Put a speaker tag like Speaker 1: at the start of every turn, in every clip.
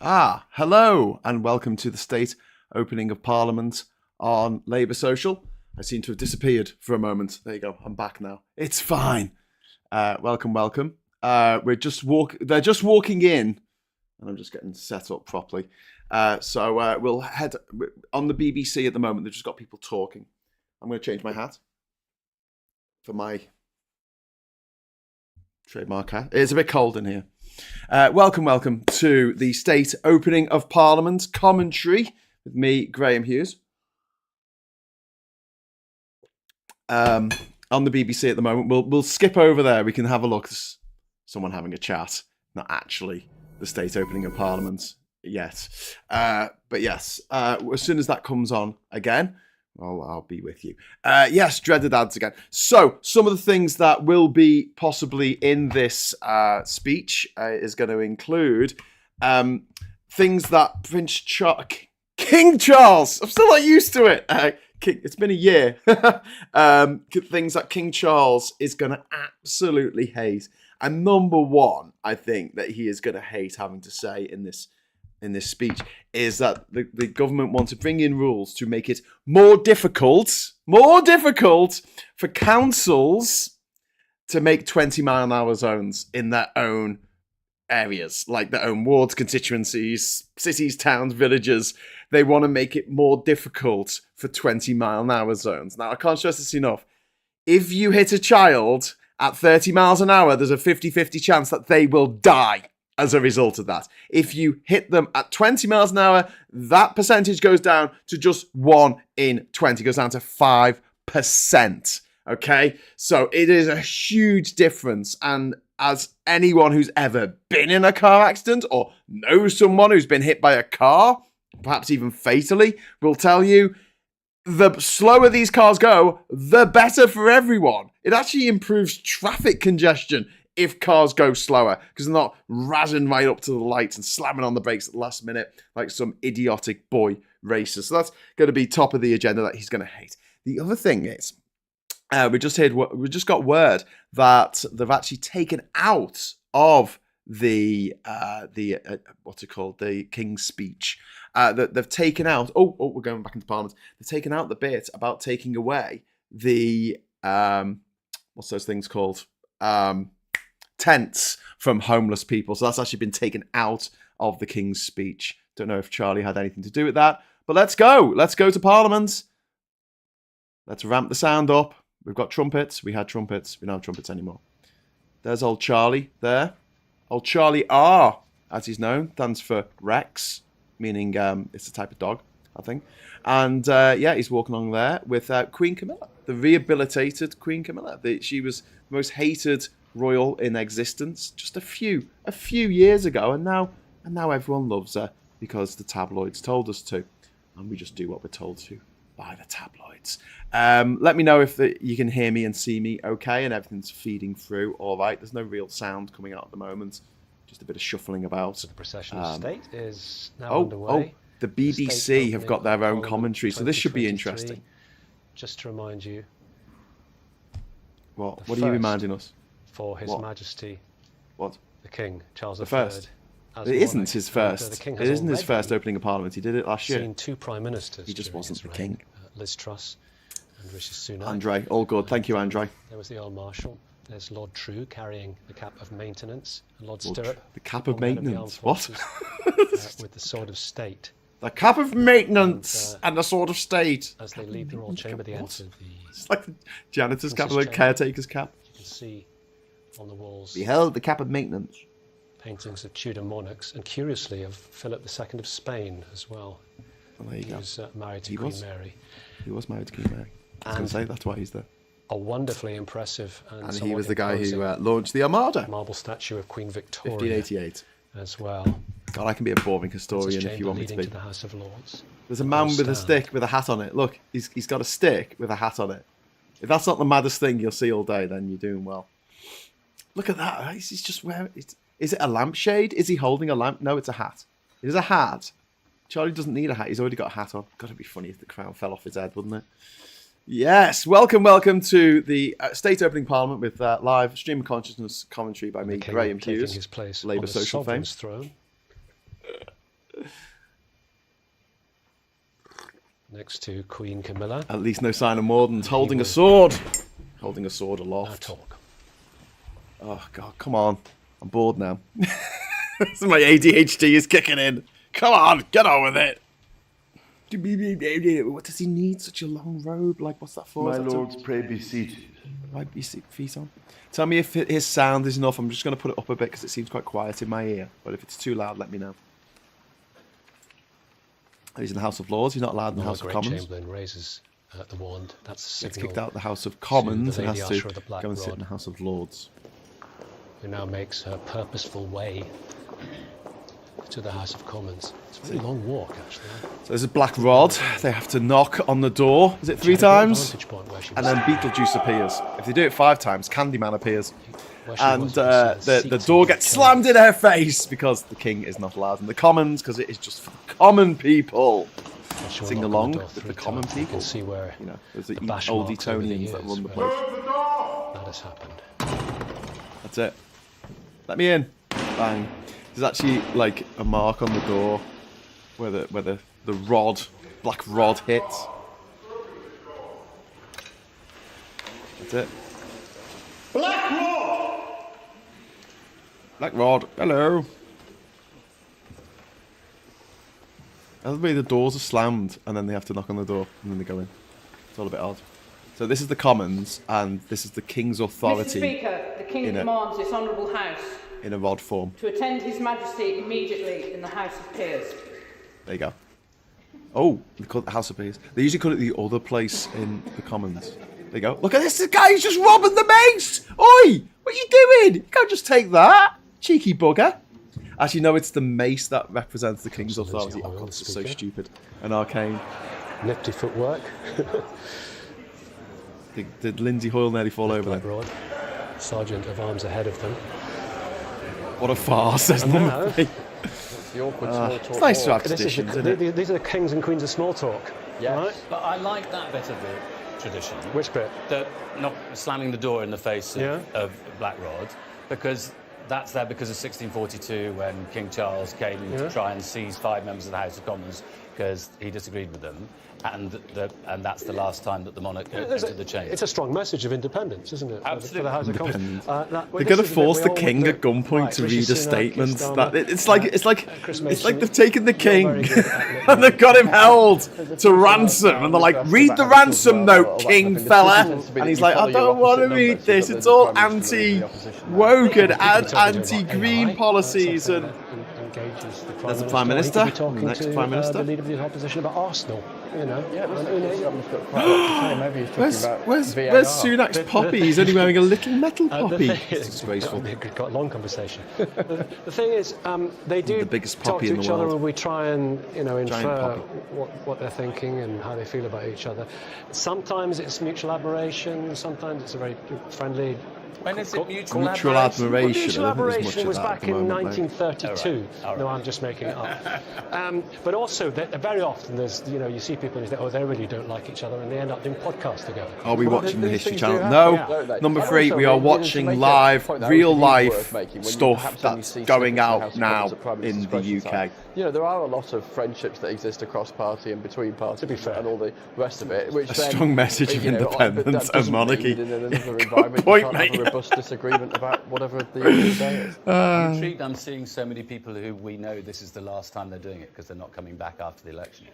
Speaker 1: Hello and welcome to the state opening of Parliament on Labour Social. I seem to have disappeared for a moment. There you go. I'm back now. It's fine. Welcome. They're just walking in, and I'm just getting set up properly. So we'll head on the BBC at the moment. They've just got people talking. I'm going to change my hat for my trademark hat. It's a bit cold in here. Welcome to the state opening of Parliament commentary with me, Graham Hughes. On the BBC at the moment, we'll skip over there. We can have a look. There's someone having a chat, not actually the state opening of Parliament yet. But yes, as soon as that comes on again, I'll be with you. Yes, dreaded ads again. So, some of the things that will be possibly in this speech is going to include things that King Charles, I'm still not used to it. It's been a year. Things that King Charles is going to absolutely hate. And number one, I think, that he is going to hate having to say in this speech is that the government want to bring in rules to make it more difficult for councils to make 20-mile-an-hour zones in their own areas, like their own wards, constituencies, cities, towns, villages. They want to make it more difficult for 20-mile-an-hour zones. Now, I can't stress this enough. If you hit a child at 30 miles an hour, there's a 50-50 chance that they will die as a result of that. If you hit them at 20 miles an hour, that percentage goes down to just 1 in 20, goes down to 5%. Okay? So it is a huge difference. And as anyone who's ever been in a car accident or knows someone who's been hit by a car, perhaps even fatally, will tell you, the slower these cars go, the better for everyone. It actually improves traffic congestion if cars go slower, because they're not razzing right up to the lights and slamming on the brakes at the last minute like some idiotic boy racer. So that's going to be top of the agenda that he's going to hate. The other thing is, we just got word that they've actually taken out of the what's it called, the King's Speech. That they've taken out. We're going back into Parliament. They've taken out the bit about taking away the what's those things called? Tents from homeless people. So that's actually been taken out of the King's Speech. Don't know if Charlie had anything to do with that. But let's go to Parliament. Let's ramp the sound up. We've got trumpets. We had trumpets. We don't have trumpets anymore. There's old Charlie there. Old Charlie R, as he's known, stands for Rex, meaning it's a type of dog, I think. And he's walking along there with Queen Camilla, the rehabilitated Queen Camilla. She was the most hated royal in existence just a few years ago, and now everyone loves her because the tabloids told us to, and we just do what we're told to by the tabloids. Let me know if you can hear me and see me okay, and everything's feeding through all right. There's no real sound coming out at the moment, just a bit of shuffling about.
Speaker 2: The procession of state is now underway.
Speaker 1: The BBC have got their own commentary, so this should be interesting.
Speaker 2: Just to remind you.
Speaker 1: What are you reminding us?
Speaker 2: For His Majesty, the King, Charles III.
Speaker 1: First. It isn't his first. It isn't his first opening of Parliament. He did it last year.
Speaker 2: Seen two prime ministers.
Speaker 1: He just wasn't the king.
Speaker 2: Liz Truss and Rishi Sunak.
Speaker 1: Andre, all good. Thank you, Andre.
Speaker 2: There was the Earl Marshal. There's Lord True carrying the cap of maintenance, and Lord Stirrup.
Speaker 1: The cap of maintenance. What?
Speaker 2: With the sword of state.
Speaker 1: The cap of maintenance and the sword of state.
Speaker 2: As they leave the royal chamber, they enter the.
Speaker 1: It's like the janitor's cap, like caretaker's cap.
Speaker 2: You can see on the walls.
Speaker 1: Behold the cap of maintenance.
Speaker 2: Paintings of Tudor monarchs, and curiously of Philip II of Spain as well.
Speaker 1: Well, there you go.
Speaker 2: He was married to Queen Mary.
Speaker 1: He was married to Queen Mary. I was going to say, that's why he's there.
Speaker 2: A wonderfully impressive and
Speaker 1: he was the guy who launched the Armada.
Speaker 2: Marble statue of Queen Victoria.
Speaker 1: 1588.
Speaker 2: As well.
Speaker 1: God, I can be a boring historian if you want me to be.
Speaker 2: To the House of Lords.
Speaker 1: There's a man with a stick with a hat on it. Look, he's got a stick with a hat on it. If that's not the maddest thing you'll see all day, then you're doing well. Look at that. He's just wearing... Is it a lampshade? Is he holding a lamp? No, it's a hat. It is a hat. Charlie doesn't need a hat. He's already got a hat on. God, it'd be funny if the crown fell off his head, wouldn't it? Yes. Welcome to the State Opening Parliament with live stream of consciousness commentary by me, Graham Hughes, Labour Social fame.
Speaker 2: Throne. Next to Queen Camilla.
Speaker 1: At least no sign of Mordant holding a sword. Holding a sword
Speaker 2: Now
Speaker 1: aloft.
Speaker 2: talk.
Speaker 1: Oh, God, come on. I'm bored now. My ADHD is kicking in. Come on, get on with it. What does he need? Such a long robe? Like, what's that for?
Speaker 3: My lords, pray be seated.
Speaker 1: Right, be feet on. Tell me if his sound is enough. I'm just going to put it up a bit because it seems quite quiet in my ear. But if it's too loud, let me know. He's in the House of Lords. He's not allowed in the House of Commons.
Speaker 2: Chamberlain raises the wand. That's the
Speaker 1: Gets
Speaker 2: signal.
Speaker 1: kicked out of the House of Commons and
Speaker 2: Lady
Speaker 1: has to
Speaker 2: Usher of the Black
Speaker 1: go and sit
Speaker 2: Rod.
Speaker 1: in the House of Lords.
Speaker 2: Who now makes her purposeful way to the House of Commons. It's a very long walk, actually.
Speaker 1: So there's a Black Rod. They have to knock on the door. Is it 3 times?
Speaker 2: Vantage point where she
Speaker 1: And
Speaker 2: was
Speaker 1: then Beetlejuice appears. If they do it 5 times, Candyman appears.
Speaker 2: where she
Speaker 1: And
Speaker 2: was, you can see
Speaker 1: the
Speaker 2: seats
Speaker 1: door
Speaker 2: of
Speaker 1: gets
Speaker 2: chairs.
Speaker 1: slammed in her face because the king is not allowed in the Commons because it is just for the common people.
Speaker 2: And she'll
Speaker 1: Sing
Speaker 2: knock on
Speaker 1: along
Speaker 2: the door
Speaker 1: with the
Speaker 2: 3
Speaker 1: common
Speaker 2: times. You
Speaker 1: people.
Speaker 2: can see where
Speaker 1: You know, there's the
Speaker 2: bash
Speaker 1: old
Speaker 2: marks over the
Speaker 1: Etonians that
Speaker 2: years
Speaker 1: run the
Speaker 2: where
Speaker 1: place.
Speaker 2: that has happened.
Speaker 1: That's it. Let me in. Bang. There's actually like a mark on the door where the black rod hits. That's it.
Speaker 3: Black Lord!
Speaker 1: Black Rod, hello. That's the way the doors are slammed and then they have to knock on the door and then they go in. It's all a bit odd. So this is the Commons and this is the King's
Speaker 4: Mr.
Speaker 1: authority
Speaker 4: Speaker, the King
Speaker 1: in a-
Speaker 4: demands this Honourable House
Speaker 1: in a rod form.
Speaker 4: to attend His Majesty immediately in the House of Peers.
Speaker 1: There you go. Oh, they call it the House of Peers. They usually call it the other place in the Commons. There you go. Look at this, the guy's just robbing the mace! Oi! What are you doing? You can't just take that, cheeky bugger. Actually, no, it's the mace that represents the King's
Speaker 2: Comes to
Speaker 1: authority.
Speaker 2: Lindsay
Speaker 1: Oh,
Speaker 2: Hoyle,
Speaker 1: God,
Speaker 2: the
Speaker 1: this is so
Speaker 2: Speaker.
Speaker 1: stupid and arcane.
Speaker 2: Nifty footwork.
Speaker 1: Did Lindsay Hoyle nearly fall over
Speaker 2: Black
Speaker 1: then?
Speaker 2: Rod. Sergeant of Arms ahead of them.
Speaker 1: What a farce, isn't
Speaker 2: No.
Speaker 1: it?
Speaker 5: The awkward small talk.
Speaker 1: It's nice to have
Speaker 5: walk.
Speaker 1: traditions, isn't it?
Speaker 2: These are the kings and queens of small talk.
Speaker 5: Yes.
Speaker 2: Right?
Speaker 6: But I like that bit of the tradition.
Speaker 2: Which bit?
Speaker 6: The not slamming the door in the face of,
Speaker 2: Yeah.
Speaker 6: of Black Rod, because that's there because of 1642 when King Charles came
Speaker 2: Yeah.
Speaker 6: to try and seize 5 members of the House of Commons because he disagreed with them, and that's the last time that the monarch entered the chamber.
Speaker 2: It's a strong message of independence, isn't it? For the House of Commons.
Speaker 1: Independence.
Speaker 2: Well,
Speaker 1: They're going to
Speaker 2: this is the bit
Speaker 1: force
Speaker 2: we
Speaker 1: the
Speaker 2: all
Speaker 1: king
Speaker 2: went
Speaker 1: at gunpoint
Speaker 2: Right,
Speaker 1: to
Speaker 2: Rishi
Speaker 1: read a
Speaker 2: Sunak,
Speaker 1: statement.
Speaker 2: Keir
Speaker 1: That
Speaker 2: Starmer,
Speaker 1: it's like
Speaker 2: Chris
Speaker 1: it's
Speaker 2: Mason,
Speaker 1: like they've taken the
Speaker 2: you're
Speaker 1: king
Speaker 2: very good at
Speaker 1: and they've got him held to ransom, and they're like, "Read the ransom note, king fella," and he's like, "I don't want to read this. It's all anti-woke and anti-green policies." And there's the Prime Minister, next Prime Minister.
Speaker 2: The leader of the opposition about Arsenal. You know.
Speaker 5: Yeah, looks like he's got quite a lot to say. Maybe he's talking
Speaker 1: Where's
Speaker 5: about
Speaker 1: where's
Speaker 5: VAR.
Speaker 1: Sunak's poppy? He's only wearing a little metal poppy.
Speaker 2: The thing
Speaker 1: It's
Speaker 2: is,
Speaker 1: disgraceful.
Speaker 2: we could got a long conversation. The thing is, they do
Speaker 1: The biggest
Speaker 2: talk
Speaker 1: poppy
Speaker 2: to
Speaker 1: in the
Speaker 2: each other,
Speaker 1: world.
Speaker 2: and we try and infer
Speaker 1: poppy.
Speaker 2: what they're thinking and how they feel about each other. Sometimes it's mutual admiration. Sometimes it's a very friendly.
Speaker 6: When is it mutual
Speaker 1: Mutual
Speaker 6: admiration?
Speaker 1: admiration.
Speaker 2: Mutual
Speaker 1: I don't think there's much
Speaker 2: admiration
Speaker 1: of
Speaker 2: was
Speaker 1: that at
Speaker 2: back
Speaker 1: the
Speaker 2: in
Speaker 1: moment, mate.
Speaker 2: 1932.
Speaker 6: All right.
Speaker 2: No, I'm just making it up. But also, very often there's you see people and you think, oh, they really don't like each other, and they end up doing podcasts together.
Speaker 1: Are we
Speaker 5: Well,
Speaker 1: watching the
Speaker 5: these
Speaker 1: History
Speaker 5: things
Speaker 1: Channel?
Speaker 5: do
Speaker 1: No.
Speaker 5: happen, don't they?
Speaker 1: Number
Speaker 5: And
Speaker 1: 3,
Speaker 5: also,
Speaker 1: we are
Speaker 5: to
Speaker 1: watching
Speaker 5: make a
Speaker 1: live,
Speaker 5: point that I
Speaker 1: real
Speaker 5: think is
Speaker 1: life
Speaker 5: worth making, when
Speaker 1: stuff
Speaker 5: perhaps when you
Speaker 1: that's
Speaker 5: see
Speaker 1: going
Speaker 5: snippets of
Speaker 1: out
Speaker 5: House of
Speaker 1: now
Speaker 5: Commons at Prime
Speaker 1: in
Speaker 5: Minister's
Speaker 1: the
Speaker 5: question
Speaker 1: UK.
Speaker 5: time, there are a lot of friendships that exist across party and between parties
Speaker 2: To be fair.
Speaker 5: and all the rest of it. Which
Speaker 1: A
Speaker 5: then,
Speaker 1: strong message of
Speaker 5: but
Speaker 1: independence
Speaker 5: that
Speaker 1: and
Speaker 5: doesn't
Speaker 1: monarchy.
Speaker 5: mean in another
Speaker 1: Good
Speaker 5: environment
Speaker 1: point,
Speaker 5: you can't have
Speaker 1: mate.
Speaker 5: a robust disagreement about whatever the other day is.
Speaker 6: I'm intrigued. I'm seeing so many people who we know this is the last time they're doing it because they're not coming back after the election.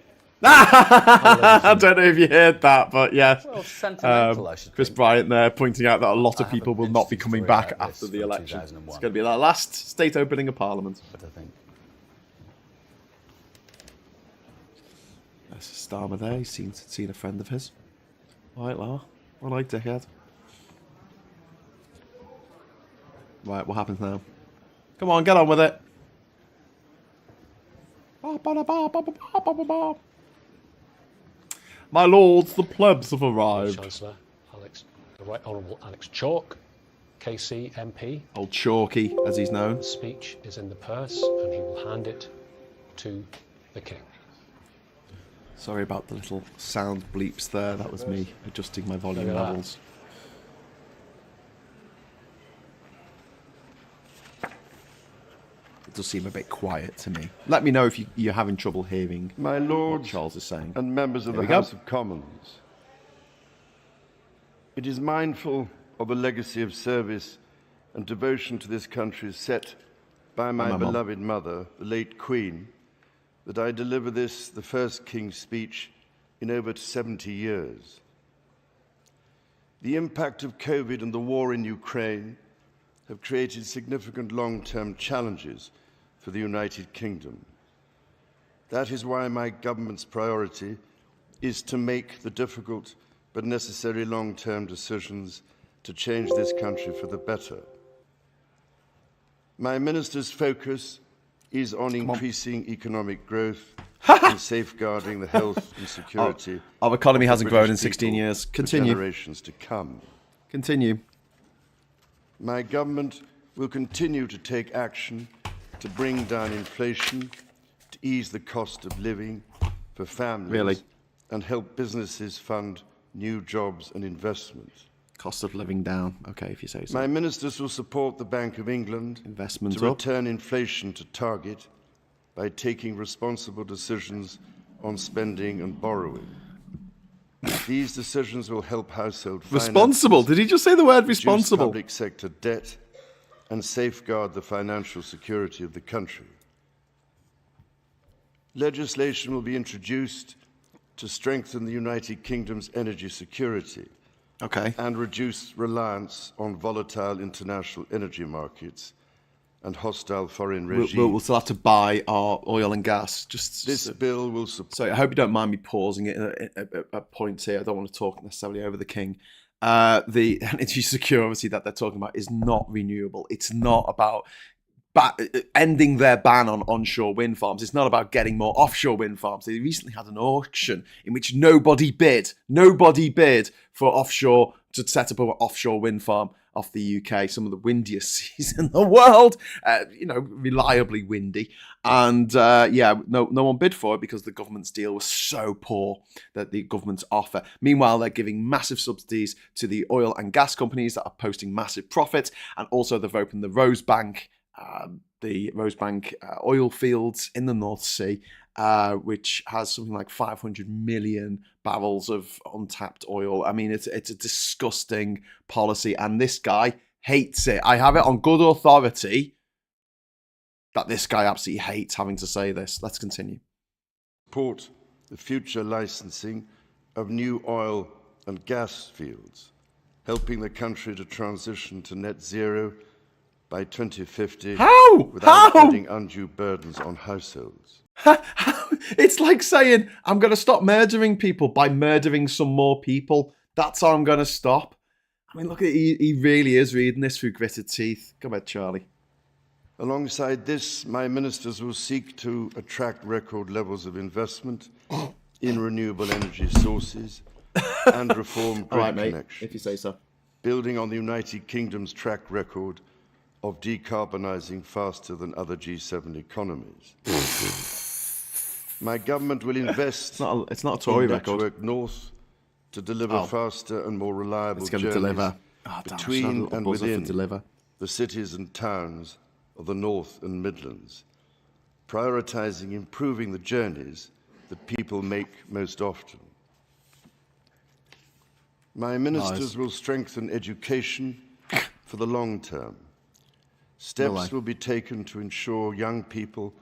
Speaker 1: I don't know if you heard that, but yes.
Speaker 6: Well, sentimental, I should
Speaker 1: Chris
Speaker 6: think.
Speaker 1: Bryant there pointing out that a lot
Speaker 6: I
Speaker 1: of
Speaker 6: have
Speaker 1: people
Speaker 6: an
Speaker 1: will not be
Speaker 6: interesting
Speaker 1: coming
Speaker 6: story
Speaker 1: back
Speaker 6: about
Speaker 1: after
Speaker 6: this
Speaker 1: the
Speaker 6: from
Speaker 1: election.
Speaker 6: 2001.
Speaker 1: It's going to be the last state opening of Parliament.
Speaker 6: But I think
Speaker 1: There's Starmer there. He's seen a friend of his. All right, Lar. All right, dickhead. Right, what happens now? Come on, get on with it. My lords, the plebs have arrived.
Speaker 2: Chancellor the Right Honourable Alex Chalk, KC MP.
Speaker 1: Old Chalky, as he's known.
Speaker 2: The speech is in the purse, and he will hand it to the king.
Speaker 1: Sorry about the little sound bleeps there. That was me adjusting my volume
Speaker 2: Look at that.
Speaker 1: levels. It does seem a bit quiet to me. Let me know if you're having trouble hearing
Speaker 3: My
Speaker 1: what
Speaker 3: lords
Speaker 1: Charles is saying.
Speaker 3: and members of
Speaker 1: There
Speaker 3: the
Speaker 1: we go.
Speaker 3: House of Commons, it is mindful of a legacy of service and devotion to this country set by my
Speaker 1: Mum.
Speaker 3: beloved mother, the late Queen, that I deliver this, the first King's speech in over 70 years. The impact of COVID and the war in Ukraine have created significant long-term challenges for the United Kingdom. That is why my government's priority is to make the difficult but necessary long-term decisions to change this country for the better. My minister's focus is on increasing economic growth and safeguarding the health and security.
Speaker 1: Our economy
Speaker 3: of the
Speaker 1: hasn't grown
Speaker 3: British
Speaker 1: in 16
Speaker 3: people
Speaker 1: years.
Speaker 3: for
Speaker 1: Continue.
Speaker 3: generations to come.
Speaker 1: Continue.
Speaker 3: My government will continue to take action to bring down inflation, to ease the cost of living for families,
Speaker 1: Really?
Speaker 3: and help businesses fund new jobs and investments.
Speaker 1: Cost of living down. Okay, if you say so.
Speaker 3: My ministers will support the Bank of England
Speaker 1: Investment
Speaker 3: to
Speaker 1: up.
Speaker 3: return inflation to target by taking responsible decisions on spending and borrowing. These decisions will help household
Speaker 1: Responsible.
Speaker 3: finances,
Speaker 1: Did he just say the word
Speaker 3: reduce
Speaker 1: responsible?
Speaker 3: public sector debt, and safeguard the financial security of the country. Legislation will be introduced to strengthen the United Kingdom's energy security
Speaker 1: Okay.
Speaker 3: and reduce reliance on volatile international energy markets and hostile foreign regimes.
Speaker 1: We'll still have to buy our oil and gas.
Speaker 3: This bill will support.
Speaker 1: Sorry, I hope you don't mind me pausing it at points here. I don't want to talk necessarily over the king. The energy security, obviously, that they're talking about is not renewable. It's not about ending their ban on onshore wind farms. It's not about getting more offshore wind farms. They recently had an auction in which nobody bid for offshore to set up an offshore wind farm off the UK, some of the windiest seas in the world, reliably windy. And no one bid for it because the government's deal was so poor that the government's offer. Meanwhile, they're giving massive subsidies to the oil and gas companies that are posting massive profits. And also they've opened the Rosebank oil fields in the North Sea, which has something like 500 million barrels of untapped oil. I mean, it's a disgusting policy, and this guy hates it. I have it on good authority that this guy absolutely hates having to say this. Let's continue.
Speaker 3: Support the future licensing of new oil and gas fields, helping the country to transition to net zero by 2050 without putting undue burdens on households.
Speaker 1: It's like saying, I'm going to stop murdering people by murdering some more people. That's how I'm going to stop. I mean, look, he really is reading this through gritted teeth. Go ahead, Charlie.
Speaker 3: Alongside this, my ministers will seek to attract record levels of investment in renewable energy sources and reform grid
Speaker 1: All right, mate,
Speaker 3: connections,
Speaker 1: if you say so.
Speaker 3: building on the United Kingdom's track record of decarbonising faster than other G7 economies. My government will invest
Speaker 1: It's not a Tory
Speaker 3: in
Speaker 1: record.
Speaker 3: Network North to deliver faster and more reliable
Speaker 1: It's going to
Speaker 3: journeys
Speaker 1: deliver.
Speaker 3: between and within
Speaker 1: deliver.
Speaker 3: the cities and towns of the North and Midlands, prioritising improving the journeys that people make most often. My ministers will strengthen education for the long term. Steps will be taken to ensure young people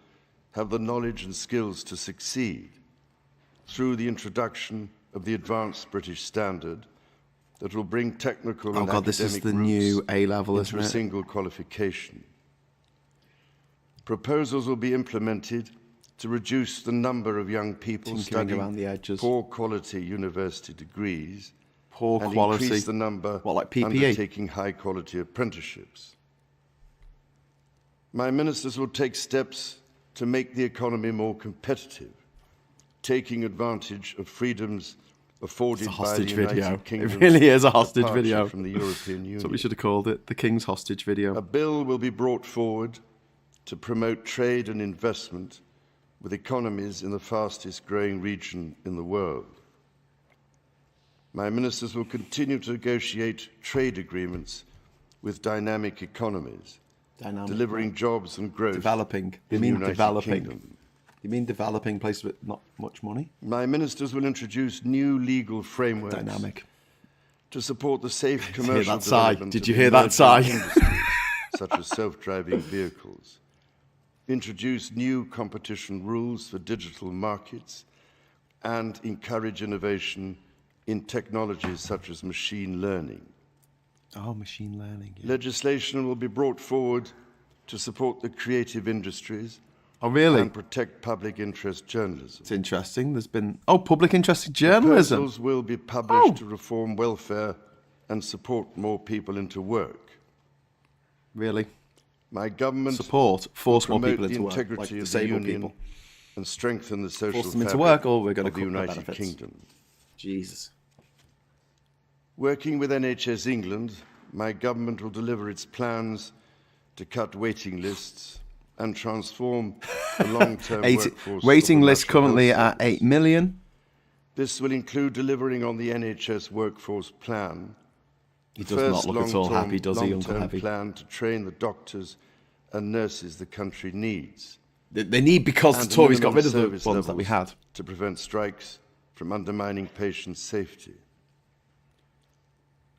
Speaker 3: have the knowledge and skills to succeed through the introduction of the Advanced British Standard that will bring technical and academic
Speaker 1: this is the
Speaker 3: routes
Speaker 1: new A-level,
Speaker 3: into
Speaker 1: isn't
Speaker 3: a
Speaker 1: it?
Speaker 3: single qualification. Proposals will be implemented to reduce the number of young people
Speaker 1: Tinkering around the edges.
Speaker 3: studying poor quality university degrees
Speaker 1: Poor
Speaker 3: and
Speaker 1: quality.
Speaker 3: increase the number
Speaker 1: What, like PPE?
Speaker 3: undertaking high quality apprenticeships. My ministers will take steps to make the economy more competitive, taking advantage of freedoms afforded
Speaker 1: It's a
Speaker 3: by the
Speaker 1: hostage
Speaker 3: United
Speaker 1: video.
Speaker 3: Kingdom's
Speaker 1: It really is a hostage
Speaker 3: departure
Speaker 1: video.
Speaker 3: from the European
Speaker 1: That's what we
Speaker 3: Union.
Speaker 1: should have called it. The King's hostage video.
Speaker 3: A bill will be brought forward to promote trade and investment with economies in the fastest growing region in the world. My ministers will continue to negotiate trade agreements with dynamic economies
Speaker 1: Dynamic,
Speaker 3: delivering
Speaker 1: right.
Speaker 3: jobs and growth
Speaker 1: Developing. You
Speaker 3: in the
Speaker 1: mean
Speaker 3: United
Speaker 1: developing.
Speaker 3: Kingdom.
Speaker 1: You mean developing places with not much money?
Speaker 3: My ministers will introduce new legal frameworks
Speaker 1: Dynamic.
Speaker 3: to support the safe
Speaker 1: Did you hear
Speaker 3: commercial
Speaker 1: that sigh?
Speaker 3: development
Speaker 1: Did
Speaker 3: of
Speaker 1: you hear that sigh?
Speaker 3: emerging industries, such as self-driving vehicles, introduce new competition rules for digital markets, and encourage innovation in technologies such as machine learning.
Speaker 1: Oh, machine learning. Yeah.
Speaker 3: Legislation will be brought forward to support the creative industries
Speaker 1: Oh, really?
Speaker 3: and protect public interest journalism.
Speaker 1: It's interesting. There's been public interest in journalism.
Speaker 3: Proposals will be published to reform welfare and support more people into work.
Speaker 1: Really?
Speaker 3: My government
Speaker 1: Support, force more
Speaker 3: promote
Speaker 1: people
Speaker 3: the
Speaker 1: into work, like
Speaker 3: integrity of the
Speaker 1: disabled
Speaker 3: union
Speaker 1: people.
Speaker 3: and strengthen the social
Speaker 1: Force them into
Speaker 3: fabric
Speaker 1: work, or we're going to
Speaker 3: of the
Speaker 1: cut their
Speaker 3: United
Speaker 1: benefits.
Speaker 3: Kingdom.
Speaker 1: Jesus.
Speaker 3: Working with NHS England, my government will deliver its plans to cut waiting lists and transform the long-term workforce.
Speaker 1: Waiting
Speaker 3: of the
Speaker 1: list
Speaker 3: National
Speaker 1: currently
Speaker 3: Health
Speaker 1: at 8 million.
Speaker 3: This will include delivering on the NHS workforce plan.
Speaker 1: He
Speaker 3: the
Speaker 1: does not
Speaker 3: first
Speaker 1: look at all
Speaker 3: long-term-
Speaker 1: happy, does he, Uncle
Speaker 3: long-term
Speaker 1: Heavy?
Speaker 3: plan to train the doctors and nurses the country needs.
Speaker 1: They need, because
Speaker 3: And
Speaker 1: the Tories got
Speaker 3: minimum
Speaker 1: rid of the
Speaker 3: service
Speaker 1: ones that we
Speaker 3: levels
Speaker 1: had.
Speaker 3: to prevent strikes from undermining patient safety.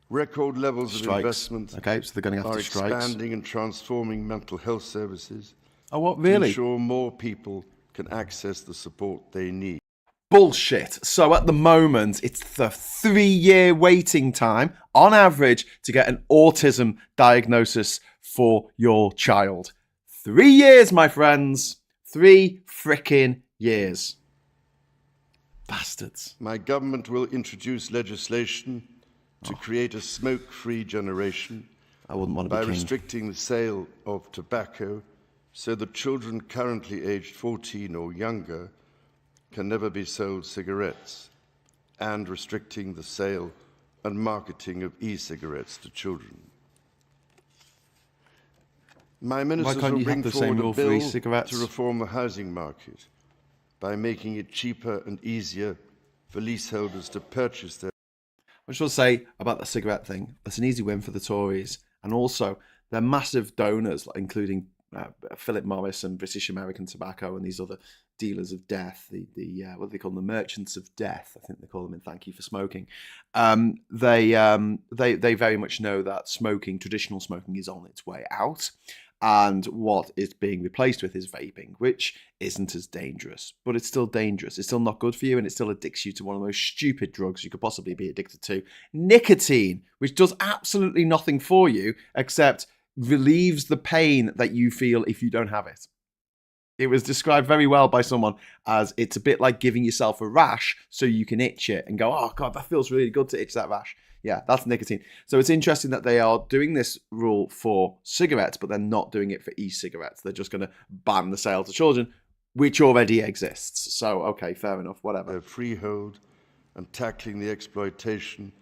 Speaker 3: Record levels of
Speaker 1: Strikes.
Speaker 3: investment
Speaker 1: Okay, so they're going
Speaker 3: are
Speaker 1: after strikes.
Speaker 3: expanding and transforming mental health services
Speaker 1: Oh, what,
Speaker 3: to
Speaker 1: really?
Speaker 3: ensure more people can access the support they need.
Speaker 1: Bullshit. So at the moment, it's the 3-year waiting time on average to get an autism diagnosis for your child. 3 years, my friends. 3 frickin' years. Bastards.
Speaker 3: My government will introduce legislation to create a smoke-free generation
Speaker 1: I wouldn't want to
Speaker 3: by
Speaker 1: be king.
Speaker 3: restricting the sale of tobacco so that children currently aged 14 or younger can never be sold cigarettes, and restricting the sale and marketing of e-cigarettes to children. My ministers
Speaker 1: can't
Speaker 3: will
Speaker 1: you have
Speaker 3: bring
Speaker 1: the same
Speaker 3: forward
Speaker 1: rule
Speaker 3: a
Speaker 1: for
Speaker 3: bill
Speaker 1: e-cigarettes?
Speaker 3: to reform the housing market by making it cheaper and easier for leaseholders to purchase their
Speaker 1: I just want to say about the cigarette thing, that's an easy win for the Tories. And also, they're massive donors, like, including Philip Morris and British American Tobacco and these other dealers of death, the what do they call them? The merchants of death, I think they call them in Thank You for Smoking. They very much know that traditional smoking is on its way out. And what it's being replaced with is vaping, which isn't as dangerous, but it's still dangerous. It's still not good for you, and it still addicts you to one of the most stupid drugs you could possibly be addicted to, nicotine, which does absolutely nothing for you except relieves the pain that you feel if you don't have it. It was described very well by someone as it's a bit like giving yourself a rash so you can itch it and go, oh God, that feels really good to itch that rash. Yeah, that's nicotine. So it's interesting that they are doing this rule for cigarettes, but they're not doing it for e-cigarettes. They're just going to ban the sale to children, which already exists. So, okay, fair enough, whatever.
Speaker 3: their freehold and tackling the exploitation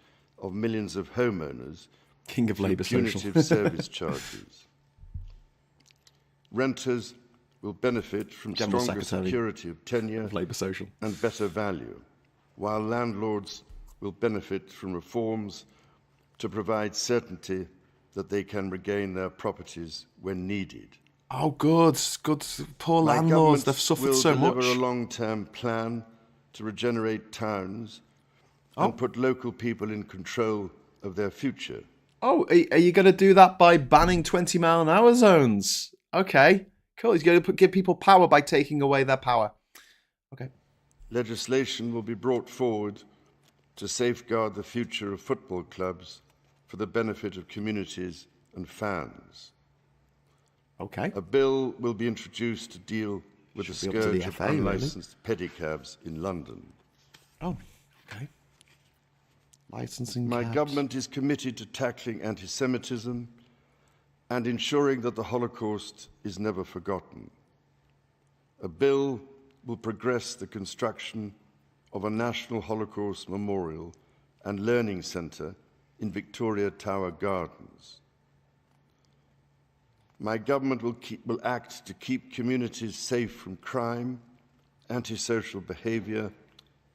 Speaker 3: of millions of homeowners
Speaker 1: King of
Speaker 3: through
Speaker 1: Labour social.
Speaker 3: punitive service charges. Renters will benefit from
Speaker 1: General
Speaker 3: stronger
Speaker 1: Secretary
Speaker 3: security of tenure
Speaker 1: of Labour social.
Speaker 3: and better value, while landlords will benefit from reforms to provide certainty that they can regain their properties when needed.
Speaker 1: Oh, good. Good. Poor
Speaker 3: My
Speaker 1: landlords.
Speaker 3: government
Speaker 1: They've suffered
Speaker 3: will
Speaker 1: so
Speaker 3: deliver
Speaker 1: much.
Speaker 3: a long-term plan to regenerate towns and put local people in control of their future.
Speaker 1: Oh, are you going to do that by banning 20-mile-an-hour zones? Okay, cool. He's going to give people power by taking away their power. Okay.
Speaker 3: Legislation will be brought forward to safeguard the future of football clubs for the benefit of communities and fans.
Speaker 1: Okay.
Speaker 3: A bill will be introduced to deal with the
Speaker 1: Should be up to the
Speaker 3: scourge of
Speaker 1: FA, really.
Speaker 3: unlicensed pedicabs in London.
Speaker 1: Oh, okay. Licensing
Speaker 3: My
Speaker 1: cabs.
Speaker 3: government is committed to tackling anti-Semitism and ensuring that the Holocaust is never forgotten. A bill will progress the construction of a National Holocaust Memorial and Learning Centre in Victoria Tower Gardens. My government will act to keep communities safe from crime, antisocial behaviour,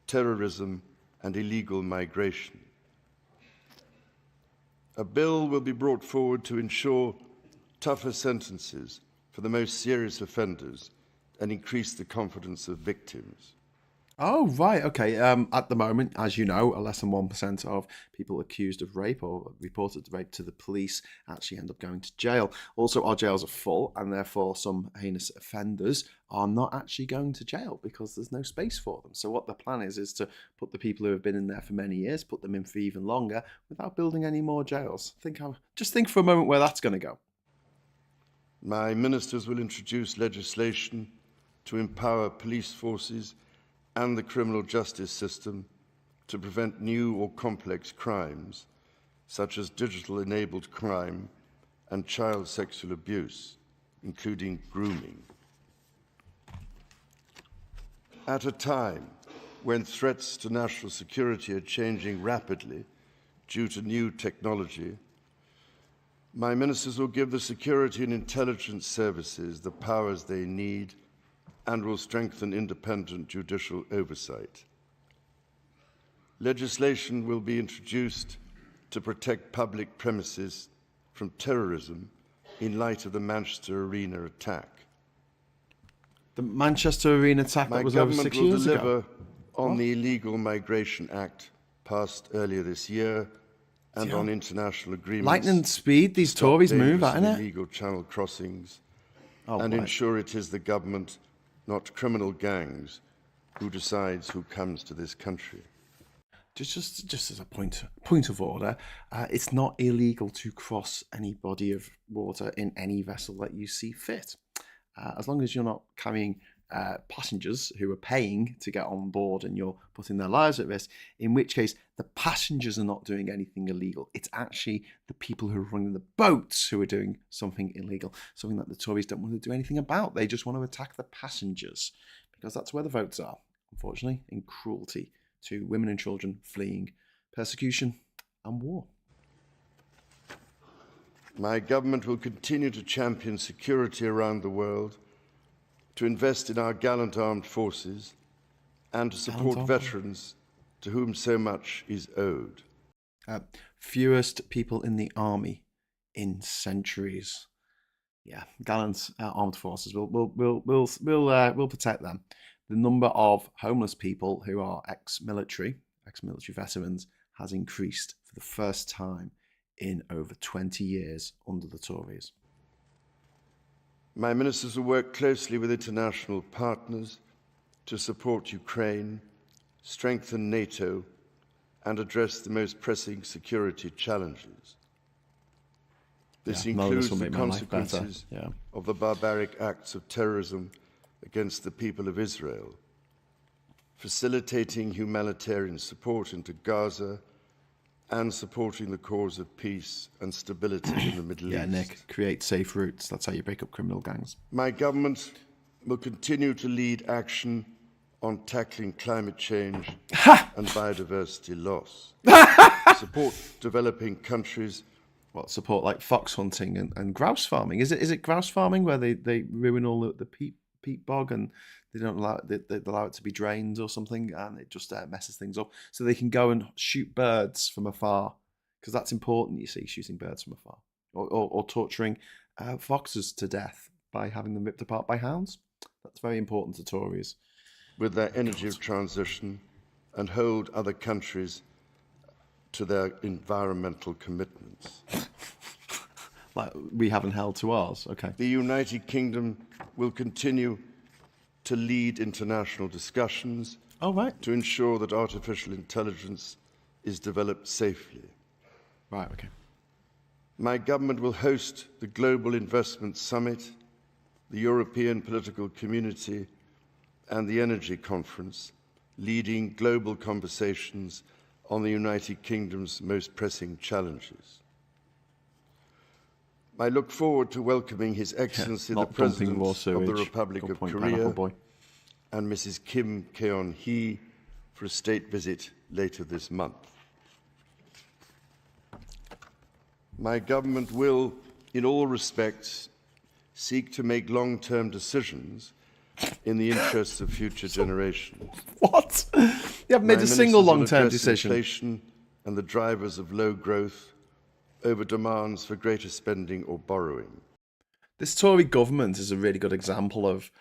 Speaker 3: terrorism and illegal migration. A bill will be brought forward to ensure tougher sentences for the most serious offenders and increase the confidence of victims.
Speaker 1: Oh, right. Okay. At the moment, as you know, less than 1% of people accused of rape or reported rape to the police actually end up going to jail. Also, our jails are full, and therefore some heinous offenders are not actually going to jail because there's no space for them. So what the plan is to put the people who have been in there for many years, put them in for even longer without building any more jails. Just think for a moment where that's going to go.
Speaker 3: My ministers will introduce legislation to empower police forces and the criminal justice system to prevent new or complex crimes, such as digital-enabled crime and child sexual abuse, including grooming. At a time when threats to national security are changing rapidly due to new technology, my ministers will give the security and intelligence services the powers they need and will strengthen independent judicial oversight. Legislation will be introduced to protect public premises from terrorism in light of the Manchester Arena attack.
Speaker 1: The Manchester Arena attack that was over 6 years ago.
Speaker 3: My government will deliver on the Illegal Migration Act passed earlier this year and on international agreements.
Speaker 1: Lightning speed, these Tories move, isn't it?
Speaker 3: Illegal channel crossings and ensure it is the government, not criminal gangs, who decides who comes to this country.
Speaker 1: Just as a point of order, it's not illegal to cross any body of water in any vessel that you see fit, as long as you're not carrying passengers who are paying to get on board and you're putting their lives at risk, in which case the passengers are not doing anything illegal. It's actually the people who are running the boats who are doing something illegal, something that the Tories don't want to do anything about. They just want to attack the passengers because that's where the votes are, unfortunately, in cruelty to women and children fleeing persecution and war.
Speaker 3: My government will continue to champion security around the world, to invest in our gallant armed forces, and to support veterans to whom so much is owed.
Speaker 1: Fewest people in the army in centuries. Yeah, gallant armed forces. We'll protect them. The number of homeless people who are ex-military veterans has increased for the first time in over 20 years under the Tories.
Speaker 3: My ministers will work closely with international partners to support Ukraine, strengthen NATO, and address the most pressing security challenges. This includes the consequences of the barbaric acts of terrorism against the people of Israel, facilitating humanitarian support into Gaza, and supporting the cause of peace and stability in the Middle East.
Speaker 1: Yeah, Nick, create safe routes. That's how you break up criminal gangs.
Speaker 3: My government will continue to lead action on tackling climate change and biodiversity loss. Support developing countries.
Speaker 1: What, support like fox hunting and grouse farming? Is it grouse farming where they ruin all the peat bog and they don't allow they allow it to be drained or something, and it just messes things up, so they can go and shoot birds from afar, because that's important, you see, shooting birds from afar, or torturing foxes to death by having them ripped apart by hounds. That's very important to Tories.
Speaker 3: With their energy of transition, and hold other countries to their environmental commitments.
Speaker 1: Like we haven't held to ours. Okay.
Speaker 3: The United Kingdom will continue to lead international discussions to ensure that artificial intelligence is developed safely.
Speaker 1: Right, okay.
Speaker 3: My government will host the Global Investment Summit, the European Political Community, and the Energy Conference, leading global conversations on the United Kingdom's most pressing challenges. I look forward to welcoming His Excellency the President of the Republic of Korea and Mrs. Kim Keon-hee for a state visit later this month. My government will, in all respects, seek to make long-term decisions in the interests of future generations.
Speaker 1: What? You haven't made a single long-term decision.
Speaker 3: Inflation and the drivers of low growth over demands for greater spending or borrowing.
Speaker 1: This Tory government is a really good example of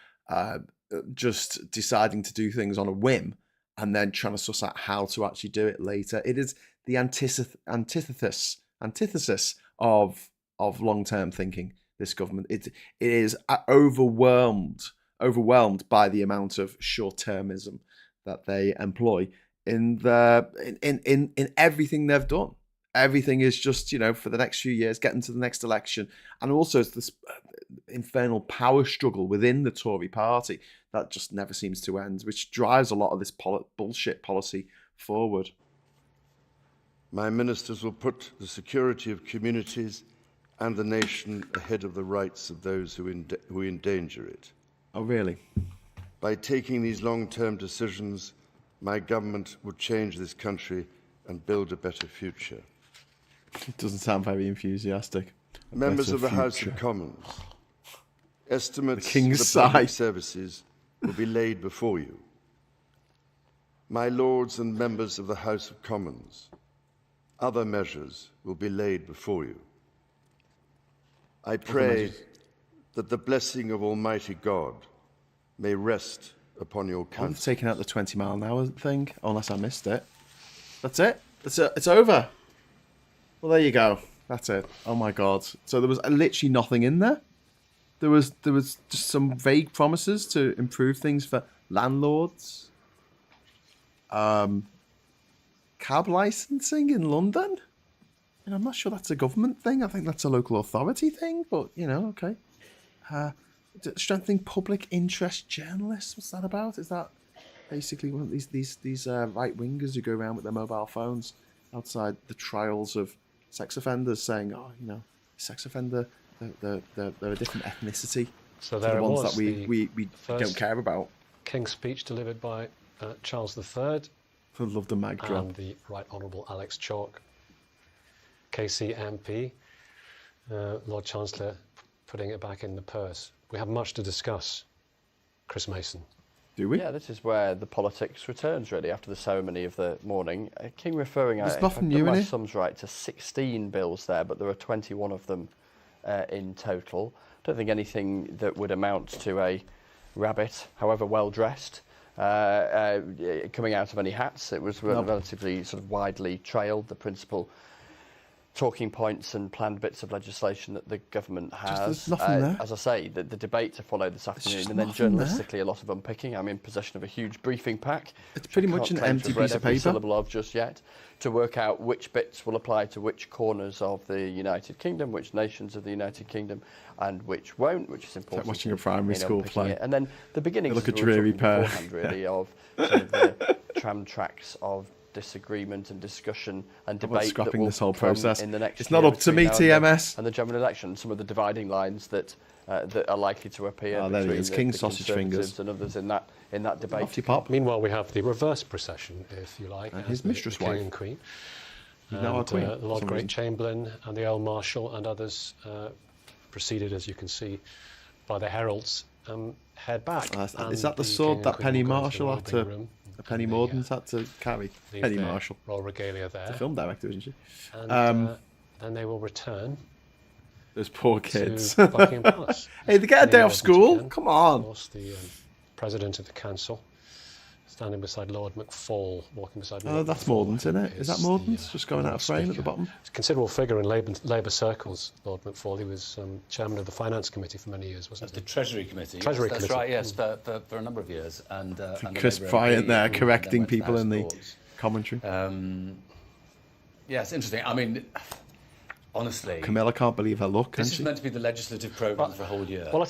Speaker 1: just deciding to do things on a whim and then trying to suss out how to actually do it later. It is the antithesis of long-term thinking. This government, it is overwhelmed by the amount of short-termism that they employ in everything they've done. Everything is just, for the next few years, getting to the next election, and also it's this infernal power struggle within the Tory party that just never seems to end, which drives a lot of this bullshit policy forward.
Speaker 3: My ministers will put the security of communities and the nation ahead of the rights of those who endanger it.
Speaker 1: Oh, really?
Speaker 3: By taking these long-term decisions, my government will change this country and build a better future.
Speaker 1: It doesn't sound very enthusiastic.
Speaker 3: Members of the House of Commons, estimates for
Speaker 1: King's
Speaker 3: the public
Speaker 1: sigh.
Speaker 3: services will be laid before you. My lords and members of the House of Commons, other measures will be laid before you. I pray that the blessing of Almighty God may rest upon your country.
Speaker 1: I've taken out the 20-mile-an-hour thing, unless I missed it. That's it. It's over. Well, there you go. That's it. Oh my God. So there was literally nothing in there. There was just some vague promises to improve things for landlords. Cab licensing in London. And I'm not sure that's a government thing. I think that's a local authority thing. But okay. Strengthening public interest journalists. What's that about? Is that basically one of these right wingers who go around with their mobile phones outside the trials of sex offenders, saying, sex offender, they're a different ethnicity.
Speaker 2: So
Speaker 1: to
Speaker 2: there
Speaker 1: the ones
Speaker 2: was
Speaker 1: that we don't care about.
Speaker 2: King's speech delivered by Charles III.
Speaker 1: I love the mag drop.
Speaker 2: And the Right Honourable Alex Chalk, KCMP, Lord Chancellor putting it back in the purse. We have much to discuss, Chris Mason.
Speaker 1: Do we?
Speaker 5: Yeah, this is where the politics returns, really, after the ceremony of the morning. King referring,
Speaker 1: There's
Speaker 5: if
Speaker 1: nothing
Speaker 5: I've
Speaker 1: new
Speaker 5: got
Speaker 1: in
Speaker 5: my
Speaker 1: it.
Speaker 5: sums right, to 16 bills there, but there are 21 of them in total. I don't think anything that would amount to a rabbit, however well dressed, coming out of any hats. It was relatively sort of widely trailed, the principal talking points and planned bits of legislation that the government has.
Speaker 1: There's nothing there.
Speaker 5: As I say, the debate to follow this afternoon,
Speaker 1: just
Speaker 5: and then
Speaker 1: nothing there.
Speaker 5: journalistically a lot of unpicking. I'm in possession of a huge briefing pack.
Speaker 1: It's pretty
Speaker 5: which I
Speaker 1: much
Speaker 5: can't
Speaker 1: an
Speaker 5: claim to
Speaker 1: empty
Speaker 5: have read
Speaker 1: piece of
Speaker 5: every
Speaker 1: paper.
Speaker 5: syllable of just yet, to work out which bits will apply to which corners of the United Kingdom, which nations of the United Kingdom, and which won't, which is important.
Speaker 1: Like watching a primary
Speaker 5: in
Speaker 1: school
Speaker 5: unpicking
Speaker 1: play.
Speaker 5: it. And then the beginnings,
Speaker 1: They look
Speaker 5: as
Speaker 1: a
Speaker 5: we were
Speaker 1: dreary
Speaker 5: talking
Speaker 1: pair.
Speaker 5: beforehand, really, of sort of the tram tracks of disagreement and discussion and
Speaker 1: How about
Speaker 5: debate that
Speaker 1: scrapping
Speaker 5: will
Speaker 1: this whole
Speaker 5: come
Speaker 1: process?
Speaker 5: in the next
Speaker 1: It's not
Speaker 5: year
Speaker 1: up to me,
Speaker 5: between now and then,
Speaker 1: TMS.
Speaker 5: and the general election. Some of the dividing lines that are likely to appear
Speaker 1: Oh, there he
Speaker 5: between
Speaker 1: is,
Speaker 5: the
Speaker 1: King Sausage
Speaker 5: Conservatives
Speaker 1: Fingers.
Speaker 5: and others in that debate.
Speaker 1: Off you pop.
Speaker 2: Meanwhile, we have the reverse procession, if you like,
Speaker 1: And
Speaker 2: as
Speaker 1: his
Speaker 2: the
Speaker 1: mistress
Speaker 2: King
Speaker 1: wife.
Speaker 2: and Queen.
Speaker 1: He's now our queen,
Speaker 2: The
Speaker 1: for
Speaker 2: Lord
Speaker 1: some
Speaker 2: Great
Speaker 1: reason.
Speaker 2: Chamberlain and the Earl Marshal and others preceded, as you can see, by the heralds, head back.
Speaker 1: Is that the
Speaker 2: And
Speaker 1: sword
Speaker 2: King
Speaker 1: that
Speaker 2: and Queen
Speaker 1: Penny
Speaker 2: will go into the
Speaker 1: Marshall had
Speaker 2: robing
Speaker 1: to...
Speaker 2: room
Speaker 1: Penny
Speaker 2: and
Speaker 1: Mordaunt had to carry?
Speaker 2: leave
Speaker 1: Penny
Speaker 2: their
Speaker 1: Marshall.
Speaker 2: royal regalia there.
Speaker 1: The film director, isn't she?
Speaker 2: And then they will return
Speaker 1: Those poor kids.
Speaker 2: to Buckingham Palace.
Speaker 1: Hey, they get a
Speaker 2: They
Speaker 1: day
Speaker 2: will
Speaker 1: off
Speaker 2: once
Speaker 1: school?
Speaker 2: again,
Speaker 1: Come
Speaker 2: Of
Speaker 1: on.
Speaker 2: course, the President of the Council, standing beside Lord McFall, walking beside Lord
Speaker 1: Oh, that's
Speaker 2: McFall,
Speaker 1: Mordaunt,
Speaker 2: who
Speaker 1: isn't it? Is that
Speaker 2: the,
Speaker 1: Mordaunt? Just going out of frame at the
Speaker 2: Speaker.
Speaker 1: bottom?
Speaker 2: He's a considerable figure in Labour circles, Lord McFall. He was chairman of the Finance Committee for many years, wasn't
Speaker 6: The
Speaker 2: he?
Speaker 6: Treasury Committee.
Speaker 2: Treasury
Speaker 6: That's
Speaker 2: Committee.
Speaker 6: right, yes, for a number of years. And
Speaker 1: Chris
Speaker 6: the Labour
Speaker 1: Bryant
Speaker 6: MP,
Speaker 1: there
Speaker 6: who then
Speaker 1: correcting
Speaker 6: went to
Speaker 1: people
Speaker 6: House
Speaker 1: in the
Speaker 6: Lords.
Speaker 1: commentary.
Speaker 6: Yeah, it's interesting. I mean, honestly,
Speaker 1: Camilla can't believe her look, can
Speaker 6: this is
Speaker 1: she?
Speaker 6: meant to be the legislative programme for a whole year.
Speaker 2: Well, I'll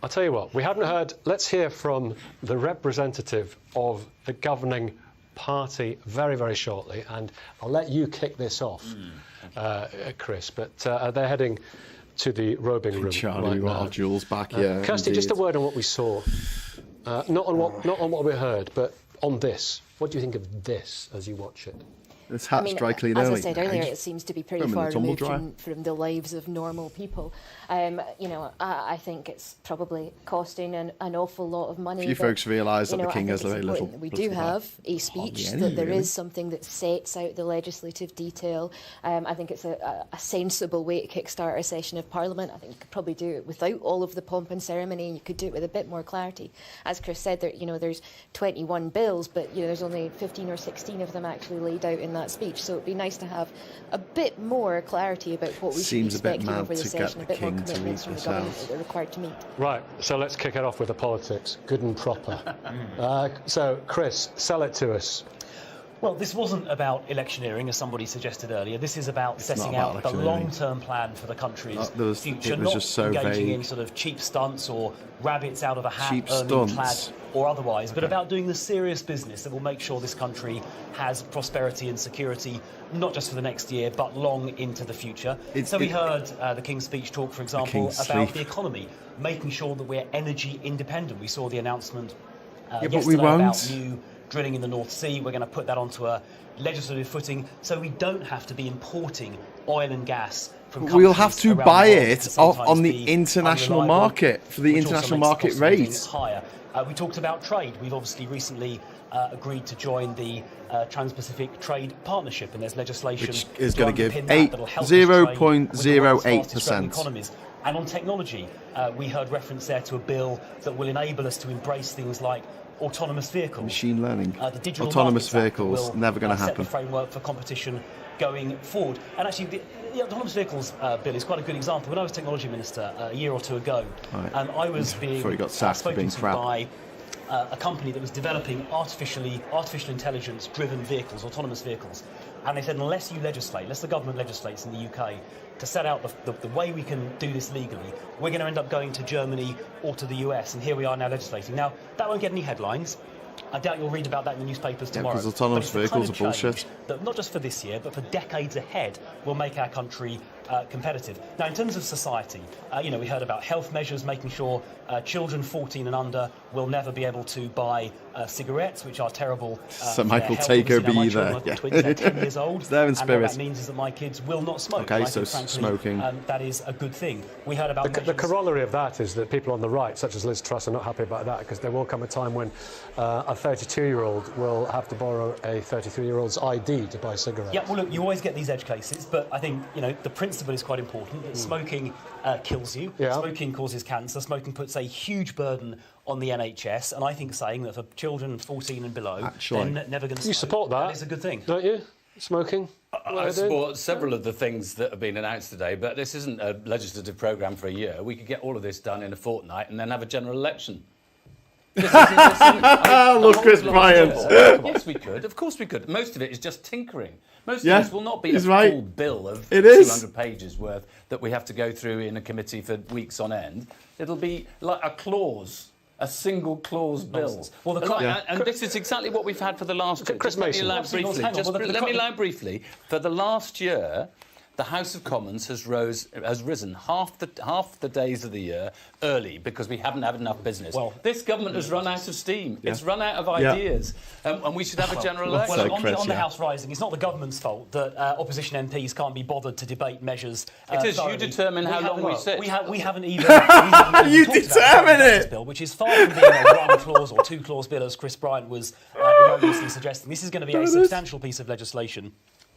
Speaker 2: tell you what. We haven't heard. Let's hear from the representative of the governing party very, very shortly, and I'll let you kick this off, Chris. But they're heading to the robing room
Speaker 1: Charlie,
Speaker 2: right
Speaker 1: we want
Speaker 2: now.
Speaker 1: our jewels back, yeah.
Speaker 2: Kirsty, just a
Speaker 1: indeed.
Speaker 2: word on what we saw. Not on what we heard, but on this. What do you think of this as you watch it?
Speaker 1: This hat's dry clean
Speaker 7: as
Speaker 1: early.
Speaker 7: I said earlier, it seems to be pretty
Speaker 1: Throw 'em in
Speaker 7: far
Speaker 1: the tumble
Speaker 7: removed from the lives of normal people. I think it's probably costing an awful lot of money.
Speaker 1: Few folks realise that the
Speaker 7: I
Speaker 1: king
Speaker 7: think
Speaker 1: has
Speaker 7: it's
Speaker 1: very little
Speaker 7: important that we do
Speaker 1: political power.
Speaker 7: have a speech,
Speaker 1: any,
Speaker 7: that there
Speaker 1: really.
Speaker 7: is something that sets out the legislative detail. I think it's a sensible way to kickstart a session of Parliament. I think you could probably do it without all of the pomp and ceremony, and you could do it with a bit more clarity. As Chris said, there's 21 bills, but there's only 15 or 16 of them actually laid out in that speech. So it'd be nice to have a bit more clarity about what we
Speaker 1: Seems a
Speaker 7: should be
Speaker 1: bit
Speaker 7: expecting
Speaker 1: mad
Speaker 7: over the
Speaker 1: to
Speaker 7: session,
Speaker 1: get
Speaker 7: a bit
Speaker 1: the
Speaker 7: more
Speaker 1: king to
Speaker 7: commitments
Speaker 1: read
Speaker 7: from the
Speaker 1: this
Speaker 7: government
Speaker 1: out.
Speaker 7: that they're required to meet.
Speaker 2: Right, so let's kick it off with the politics, good and proper. So, Chris, sell it to us.
Speaker 8: Well, this wasn't about electioneering, as somebody suggested earlier. This is about setting
Speaker 1: not about
Speaker 8: out the
Speaker 1: electioneering.
Speaker 8: long-term plan for the country's future,
Speaker 1: it was
Speaker 8: not
Speaker 1: just so
Speaker 8: engaging
Speaker 1: vague.
Speaker 8: in sort of cheap stunts or rabbits out of a hat,
Speaker 1: Cheap
Speaker 8: ermine clad
Speaker 1: stunts.
Speaker 8: or otherwise, but about doing the serious business that will make sure this country has prosperity and security, not just for the next year, but long into the future. So we heard the King's speech talk, for example,
Speaker 1: King's
Speaker 8: about
Speaker 1: sleep.
Speaker 8: the economy, making sure that we're energy independent. We saw the announcement
Speaker 1: but we
Speaker 8: yesterday
Speaker 1: won't.
Speaker 8: about new drilling in the North Sea. We're going to put that onto a legislative footing so we don't have to be importing oil and gas from countries
Speaker 1: We'll have to
Speaker 8: around the
Speaker 1: buy
Speaker 8: world
Speaker 1: it
Speaker 8: that sometimes
Speaker 1: on the
Speaker 8: be
Speaker 1: international
Speaker 8: unreliable,
Speaker 1: market for the
Speaker 8: which also
Speaker 1: international
Speaker 8: makes the
Speaker 1: market
Speaker 8: cost of living
Speaker 1: rates.
Speaker 8: higher. We talked about trade. We've obviously recently agreed to join the Trans-Pacific Trade Partnership, and there's legislation
Speaker 1: Which is going to give
Speaker 8: underpin that that'll help us trade with the world's
Speaker 1: 0.08%.
Speaker 8: fastest-growing economies. And on technology, we heard reference there to a bill that will enable us to embrace things like autonomous vehicles.
Speaker 1: Machine learning.
Speaker 8: The Digital
Speaker 1: Autonomous
Speaker 8: Markets Act
Speaker 1: vehicles,
Speaker 8: will,
Speaker 1: never going to
Speaker 8: set
Speaker 1: happen.
Speaker 8: the framework for competition going forward. And actually, the autonomous vehicles bill is quite a good example. When I was technology minister a year or two ago, I was being
Speaker 1: Before he got sacked for
Speaker 8: spoken
Speaker 1: being
Speaker 8: to
Speaker 1: crap.
Speaker 8: by a company that was developing artificial intelligence-driven vehicles, autonomous vehicles. And they said, unless the government legislates in the UK to set out the way we can do this legally, we're going to end up going to Germany or to the US. And here we are now legislating. Now, that won't get any headlines. I doubt you'll read about that in the newspapers tomorrow.
Speaker 1: because autonomous
Speaker 8: But it's the kind
Speaker 1: vehicles
Speaker 8: of
Speaker 1: are bullshit.
Speaker 8: change that not just for this year, but for decades ahead, will make our country competitive. Now, in terms of society, we heard about health measures, making sure children 14 and under will never be able to buy cigarettes, which are terrible.
Speaker 1: So
Speaker 8: for
Speaker 1: Michael
Speaker 8: their health.
Speaker 1: Taker
Speaker 8: Obviously, now my
Speaker 1: be
Speaker 8: children
Speaker 1: there.
Speaker 8: have got twins, they're 10 years old.
Speaker 1: It's there in
Speaker 8: and
Speaker 1: spirit.
Speaker 8: what that means is that my kids will not smoke.
Speaker 1: Okay,
Speaker 8: And I
Speaker 1: so
Speaker 8: think, frankly,
Speaker 1: smoking.
Speaker 8: that is a good thing. We heard about
Speaker 2: The
Speaker 8: measures-
Speaker 2: corollary of that is that people on the right, such as Liz Truss, are not happy about that because there will come a time when a 32-year-old will have to borrow a 33-year-old's ID to buy cigarettes.
Speaker 8: Yeah, well, look, you always get these edge cases, but I think, the principle is quite important, that smoking kills you,
Speaker 2: Yeah.
Speaker 8: smoking causes cancer, smoking puts a huge burden on the NHS, and I think saying that for children 14 and below,
Speaker 1: Actually.
Speaker 8: they're never going to smoke.
Speaker 2: You support that?
Speaker 8: That is a good thing.
Speaker 2: Don't you? Smoking?
Speaker 6: I support several of the things that have been announced today, but this isn't a legislative programme for a year. We could get all of this done in a fortnight and then have a general election.
Speaker 1: Look, Chris Bryant.
Speaker 6: Yes, we could. Of course we could. Most of it is just tinkering. Most
Speaker 1: Yeah,
Speaker 6: of this will not be a
Speaker 1: he's right.
Speaker 6: full bill of
Speaker 1: It is.
Speaker 6: 200 pages worth that we have to go through in a committee for weeks on end. It'll be like a clause. A single clause bill.
Speaker 8: Well,
Speaker 6: and this is exactly what we've had for the last year.
Speaker 2: Chris
Speaker 6: Just let me
Speaker 2: Mason.
Speaker 6: allow
Speaker 8: Hang on,
Speaker 6: briefly.
Speaker 8: well,
Speaker 6: Just
Speaker 8: the-
Speaker 6: let me allow briefly. For the last year, the House of Commons has risen half the days of the year early because we haven't had enough business.
Speaker 8: Well,
Speaker 6: this government has run out of steam.
Speaker 1: Yeah.
Speaker 6: It's run out of
Speaker 1: Yeah.
Speaker 6: ideas, and we should have a general election.
Speaker 1: So,
Speaker 8: Well,
Speaker 1: Chris,
Speaker 8: on the
Speaker 1: yeah.
Speaker 8: House rising, it's not the government's fault that opposition MPs can't be bothered to debate measures.
Speaker 6: It is. You
Speaker 8: thoroughly.
Speaker 6: determine how long we sit.
Speaker 8: We haven't even. we haven't even
Speaker 1: You
Speaker 8: talked about
Speaker 1: determine
Speaker 8: the
Speaker 1: it.
Speaker 8: bill, which is far from being a one clause or two clause bill, as Chris Bryant was erroneously suggesting. This is going to be a substantial piece of legislation.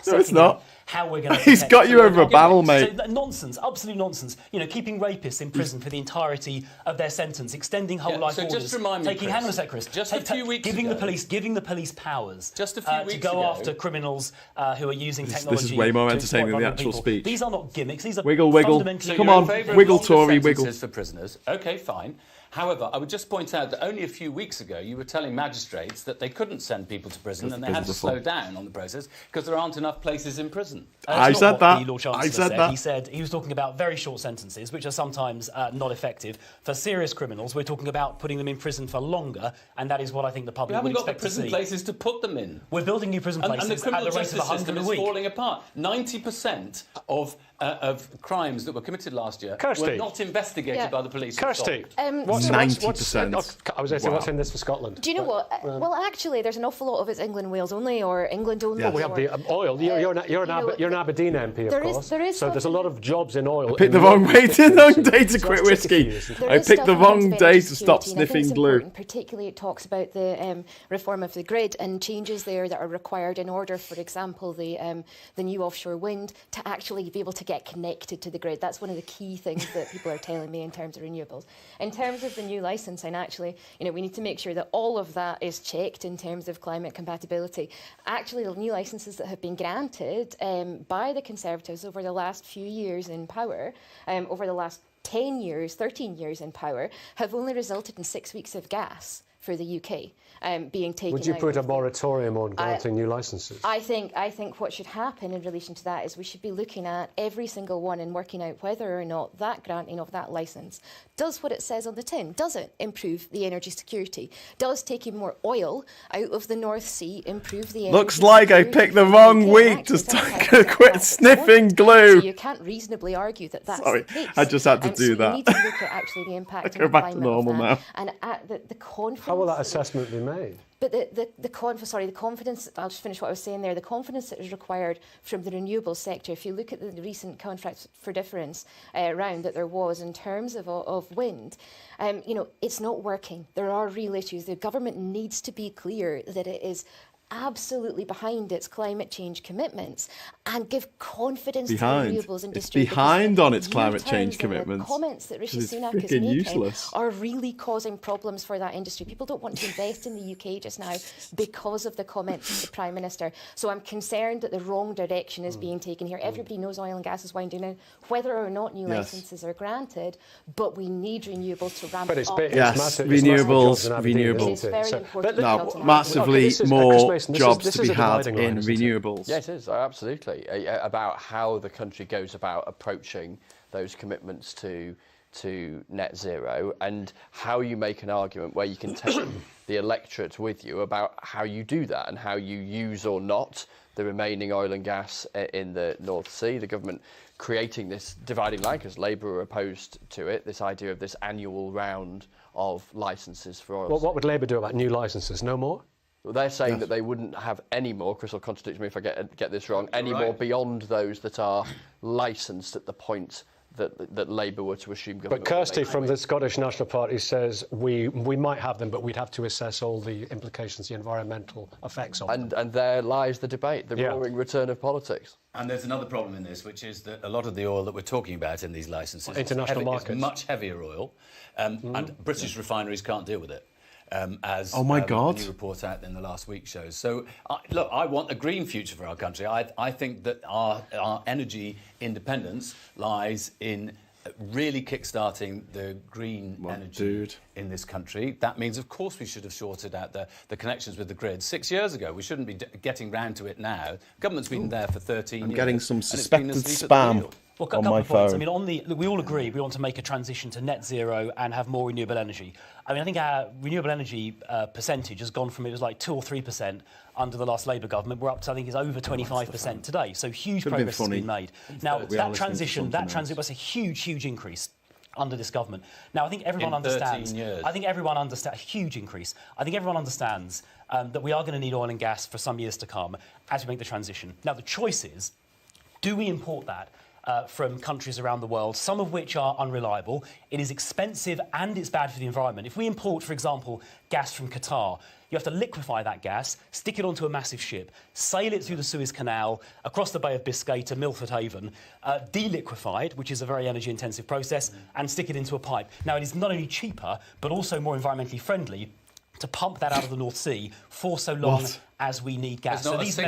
Speaker 1: No, it's
Speaker 8: setting out
Speaker 1: not.
Speaker 8: How we're going to
Speaker 1: He's got you over a barrel, mate.
Speaker 8: So, nonsense, absolute nonsense. Keeping rapists in prison for the entirety of their sentence, extending whole life
Speaker 6: so
Speaker 8: orders.
Speaker 6: just remind me,
Speaker 8: taking,
Speaker 6: Chris,
Speaker 8: hang on a sec, Chris.
Speaker 6: just a few weeks
Speaker 8: giving
Speaker 6: ago-
Speaker 8: the police powers.
Speaker 6: Just a few
Speaker 8: to
Speaker 6: weeks
Speaker 8: go
Speaker 6: ago-
Speaker 8: after criminals who are using
Speaker 1: This
Speaker 8: technology.
Speaker 1: is way more
Speaker 8: to
Speaker 1: entertaining
Speaker 8: exploit
Speaker 1: than the
Speaker 8: vulnerable
Speaker 1: actual
Speaker 8: people.
Speaker 1: speech.
Speaker 8: These are not gimmicks. These are
Speaker 1: Wiggle, wiggle.
Speaker 8: fundamentally.
Speaker 1: Come
Speaker 6: you're
Speaker 1: on,
Speaker 6: in favour of
Speaker 1: wiggle,
Speaker 6: longer
Speaker 1: Tory, wiggle.
Speaker 6: sentences for prisoners. OK, fine. However, I would just point out that only a few weeks ago you were telling magistrates that they couldn't send people to prison and they had to
Speaker 1: prisons are full.
Speaker 6: slow down on the process because there aren't enough places in prison.
Speaker 8: That's
Speaker 1: I
Speaker 8: not
Speaker 1: said
Speaker 8: what
Speaker 1: that.
Speaker 8: the Lord
Speaker 1: I
Speaker 8: Chancellor
Speaker 1: said that.
Speaker 8: He said he was talking about very short sentences, which are sometimes not effective. For serious criminals, we're talking about putting them in prison for longer, and that is what I think the
Speaker 6: We
Speaker 8: public
Speaker 6: haven't
Speaker 8: would
Speaker 6: got the
Speaker 8: expect to
Speaker 6: prison
Speaker 8: see.
Speaker 6: places to put them in.
Speaker 8: We're building new prison
Speaker 6: And
Speaker 8: places
Speaker 6: the
Speaker 8: at
Speaker 6: criminal
Speaker 8: the rate of
Speaker 6: justice
Speaker 8: 100
Speaker 6: system
Speaker 8: a
Speaker 6: is
Speaker 8: week.
Speaker 6: falling apart. 90% of of crimes that were committed last year
Speaker 2: Kirsty.
Speaker 6: were not investigated by the police.
Speaker 2: Kirsty,
Speaker 7: What's
Speaker 1: 90%.
Speaker 2: I was asking what's in this for Scotland.
Speaker 7: Do you know what? Well, actually, there's an awful lot of it's England, Wales only, or England only.
Speaker 1: Yeah.
Speaker 2: We have the oil. You're an Aberdeen MP, of course. So there's a lot of jobs in oil.
Speaker 1: I picked the wrong day to quit whiskey. I picked the wrong day to stop sniffing glue.
Speaker 7: Particularly, it talks about the reform of the grid and changes there that are required in order, for example, the new offshore wind to actually be able to get connected to the grid. That's one of the key things that people are telling me in terms of renewables. In terms of the new licensing, actually, we need to make sure that all of that is checked in terms of climate compatibility. Actually, the new licenses that have been granted by the Conservatives over the last few years in power, over the last 10 years, 13 years in power, have only resulted in 6 weeks of gas for the UK being taken.
Speaker 2: Would you
Speaker 7: out
Speaker 2: put a
Speaker 7: of
Speaker 2: moratorium on granting new licences?
Speaker 7: I think what should happen in relation to that is we should be looking at every single one and working out whether or not that granting of that licence does what it says on the tin. Does it improve the energy security? Does taking more oil out of the North Sea improve the energy
Speaker 1: Looks like I picked the wrong week to quit sniffing glue.
Speaker 7: So you can't reasonably argue that that's
Speaker 1: Sorry,
Speaker 7: the case.
Speaker 1: I just had to do
Speaker 7: so
Speaker 1: that.
Speaker 7: You need to look at actually the impact
Speaker 1: Go
Speaker 7: on the
Speaker 1: back to
Speaker 7: climate
Speaker 1: normal
Speaker 7: of that,
Speaker 1: now.
Speaker 7: and at the confidence.
Speaker 2: How will that assessment be made?
Speaker 7: But the confidence, I'll just finish what I was saying there, the confidence that is required from the renewables sector, if you look at the recent contracts for difference round that there was in terms of wind, it's not working. There are real issues. The government needs to be clear that it is absolutely behind its climate change commitments and give confidence to the renewables industry.
Speaker 1: It's behind on its climate change commitments.
Speaker 7: The comments that Rishi Sunak is
Speaker 1: freaking
Speaker 7: making
Speaker 1: useless.
Speaker 7: are really causing problems for that industry. People don't want to invest in the UK just now because of the comments of the Prime Minister. So I'm concerned that the wrong direction is being taken here. Everybody knows oil and gas is winding down, whether or not new licences are granted, but we need renewables to ramp up.
Speaker 1: Yes, renewables.
Speaker 7: It's very important.
Speaker 1: No, massively more jobs to be had in
Speaker 2: line,
Speaker 1: renewables.
Speaker 5: Yeah, it is, absolutely. About how the country goes about approaching those commitments to net zero, and how you make an argument where you can take the electorate with you about how you do that and how you use or not the remaining oil and gas in the North Sea. The government creating this dividing line, because Labour are opposed to it, this idea of this annual round of licences for oil.
Speaker 2: Well, what would Labour do about new licences? No more?
Speaker 5: Well, they're saying that they wouldn't have any more, Chris will contradict me if I get this wrong, any more beyond those that are licensed at the point that Labour were to assume government.
Speaker 2: But Kirsty from the Scottish National Party says we might have them, but we'd have to assess all the implications, the environmental effects of them.
Speaker 5: And there lies the debate, the roaring return of politics.
Speaker 6: And there's another problem in this, which is that a lot of the oil that we're talking about in these licences
Speaker 2: markets,
Speaker 6: is much heavier oil, and British refineries can't deal with it. As
Speaker 1: oh my God.
Speaker 6: The new report out in the last week shows. So, look, I want a green future for our country. I think that our energy independence lies in really kick-starting the green energy in this country. That means, of course, we should have sorted out the connections with the grid 6 years ago. We shouldn't be getting round to it now. Government's been there for 13 years.
Speaker 1: I'm getting some suspected spam.
Speaker 8: Well, a couple of points. I mean, we all agree we want to make a transition to net zero and have more renewable energy. I mean, I think our renewable energy percentage has gone from, it was like 2 or 3% under the last Labour government. We're up to, I think, it's over 25% today. So huge progress has been made. Now, that transition was a huge increase under this government. Now, I think everyone understands. I think everyone understands a huge increase. I think everyone understands that we are going to need oil and gas for some years to come as we make the transition. Now, the choice is, do we import that from countries around the world, some of which are unreliable? It is expensive and it's bad for the environment. If we import, for example, gas from Qatar, you have to liquefy that gas, stick it onto a massive ship, sail it through the Suez Canal, across the Bay of Biscay to Milford Haven, de-liquefied, which is a very energy-intensive process, and stick it into a pipe. Now, it is not only cheaper, but also more environmentally friendly to pump that out of the North Sea for so long as we need gas. So these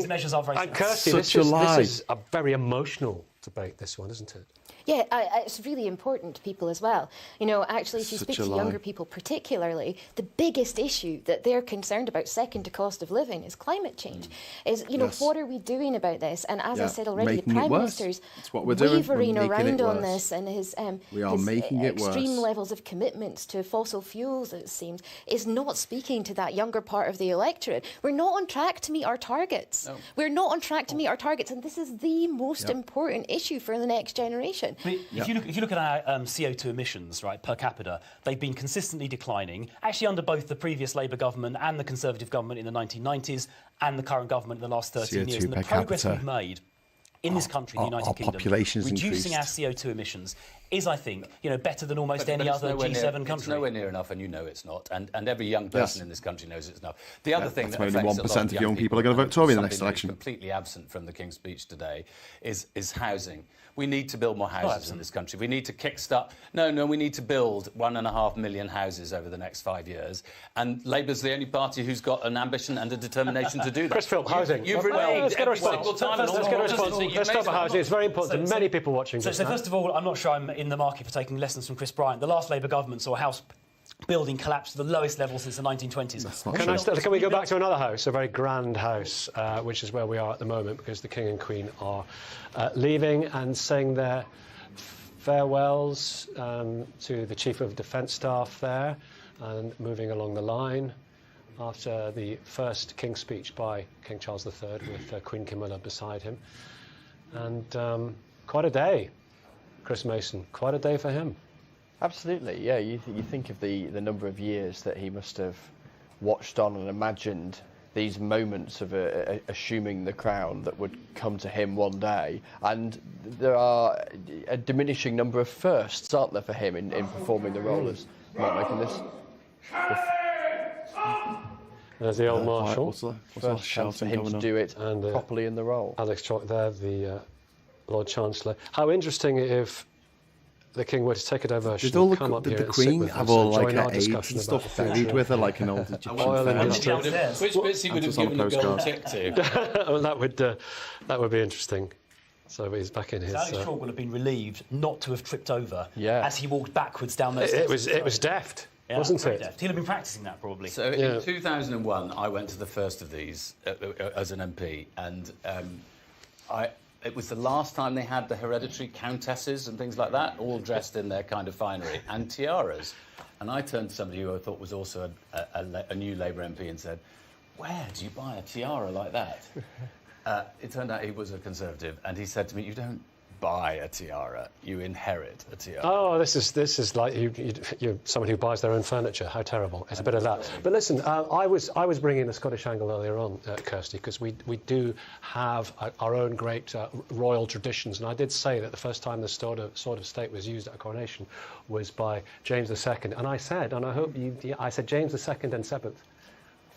Speaker 8: measures are very
Speaker 2: and Kirsty, this is a very emotional debate, this one, isn't it?
Speaker 7: Yeah, it's really important to people as well. You know, actually, if you
Speaker 1: Such
Speaker 7: speak
Speaker 1: a
Speaker 7: to
Speaker 1: lie.
Speaker 7: younger people particularly, the biggest issue that they're concerned about, second to cost of living, is climate change. Is, you know,
Speaker 1: Yes.
Speaker 7: what are we doing about this? And as I
Speaker 1: Yeah,
Speaker 7: said already, the
Speaker 1: making it
Speaker 7: Prime
Speaker 1: worse.
Speaker 7: Minister's
Speaker 1: That's what we're doing. We're
Speaker 7: wavering
Speaker 1: making it
Speaker 7: around on
Speaker 1: worse.
Speaker 7: this, and his,
Speaker 1: We are
Speaker 7: his
Speaker 1: making it
Speaker 7: extreme
Speaker 1: worse.
Speaker 7: levels of commitments to fossil fuels, it seems, is not speaking to that younger part of the electorate. We're not on track to meet our targets.
Speaker 6: No.
Speaker 7: We're not on track to meet our targets, and this is the most
Speaker 1: Yep.
Speaker 7: important issue for the next generation.
Speaker 8: I mean, if you look at our CO2 emissions, right, per capita, they've been consistently declining. Actually, under both the previous Labour government and the Conservative government in the 1990s, and the current government in the last 13
Speaker 1: CO2
Speaker 8: years, and the
Speaker 1: per
Speaker 8: progress
Speaker 1: capita.
Speaker 8: we've made in this country, the
Speaker 1: our
Speaker 8: United Kingdom,
Speaker 1: population has
Speaker 8: reducing our
Speaker 1: increased.
Speaker 8: CO2 emissions is, I think, you know, better than almost
Speaker 6: But
Speaker 8: any
Speaker 6: it's
Speaker 8: other
Speaker 6: nowhere
Speaker 8: G7
Speaker 6: near,
Speaker 8: country.
Speaker 6: It's nowhere near enough, and you know it's not. And every young person
Speaker 1: Yes.
Speaker 6: in this country knows it's not. The other thing
Speaker 1: that's
Speaker 6: that
Speaker 1: only
Speaker 6: affects a lot
Speaker 1: 1% of young people are
Speaker 6: and
Speaker 1: going to vote Tory in the next
Speaker 6: something that is
Speaker 1: election.
Speaker 6: completely absent from the King's speech today is housing. We need to build more houses in this country. We need to kickstart. No, we need to build 1.5 million houses over the next 5 years. And Labour's the only party who's got an ambition and a determination to do that.
Speaker 2: Chris Phil, housing.
Speaker 6: You've
Speaker 2: Let's
Speaker 6: reneged
Speaker 2: get a
Speaker 6: every
Speaker 2: response.
Speaker 6: single time.
Speaker 2: Let's get a response. Let's talk about housing. It's very important to many people watching
Speaker 8: So
Speaker 2: this now.
Speaker 8: first of all, I'm not sure I'm in the market for taking lessons from Chris Bryant. The last Labour government saw house building collapse to the lowest level since the 1920s.
Speaker 2: Can we go back to another house, a very grand house, which is where we are at the moment, because the King and Queen are leaving and saying their farewells to the Chief of Defence Staff there, and moving along the line after the first King's speech by King Charles III, with Queen Camilla beside him. And quite a day, Chris Mason, quite a day for him.
Speaker 5: Absolutely, yeah. You think of the number of years that he must have watched on and imagined these moments of assuming the crown that would come to him one day, and there are a diminishing number of firsts, aren't there, for him in performing the role as making this
Speaker 2: There's the old Marshal.
Speaker 1: What's that
Speaker 5: first chance for
Speaker 1: shouting
Speaker 5: him
Speaker 1: going
Speaker 5: to
Speaker 1: on?
Speaker 5: do it
Speaker 2: And,
Speaker 5: properly in the role.
Speaker 2: Alex Chalk there, the Lord Chancellor. How interesting if the King were to take a diversion,
Speaker 1: Did all
Speaker 2: come up
Speaker 1: the
Speaker 2: here and sit
Speaker 1: Queen
Speaker 2: with
Speaker 1: have
Speaker 2: us
Speaker 1: all
Speaker 2: and
Speaker 1: like
Speaker 2: join
Speaker 1: her
Speaker 2: our
Speaker 1: aides
Speaker 2: discussion
Speaker 1: and
Speaker 2: about
Speaker 1: stuff
Speaker 2: the
Speaker 1: buried
Speaker 2: future?
Speaker 1: with her like an old Egyptian
Speaker 2: Oil
Speaker 1: pharaoh?
Speaker 2: industry.
Speaker 6: Which bits he would have
Speaker 1: That's on a
Speaker 6: given the gold
Speaker 1: postcard.
Speaker 6: tick to?
Speaker 2: Well, that would be interesting. So he's back in his.
Speaker 8: Alex Chalk will have been relieved not to have tripped over
Speaker 5: Yeah.
Speaker 8: as he walked backwards down those
Speaker 2: It
Speaker 8: steps.
Speaker 2: was deft,
Speaker 8: Yeah,
Speaker 2: wasn't
Speaker 8: very
Speaker 2: it?
Speaker 8: deft. He'll have been practicing that probably.
Speaker 6: So
Speaker 2: Yeah.
Speaker 6: in 2001, I went to the first of these as an MP, and it was the last time they had the hereditary countesses and things like that, all dressed in their kind of finery and tiaras. And I turned to somebody who I thought was also a new Labour MP and said, "Where do you buy a tiara like that?" It turned out he was a Conservative, and he said to me, "You don't buy a tiara, you inherit a tiara."
Speaker 2: Oh, this is like you're someone who buys their own furniture. How terrible! It's a bit of that. But listen, I was bringing the Scottish angle earlier on, Kirsty, because we do have our own great royal traditions, and I did say that the first time the sword of state was used at a coronation was by James II, and I said, and I hope I said James II and 7th.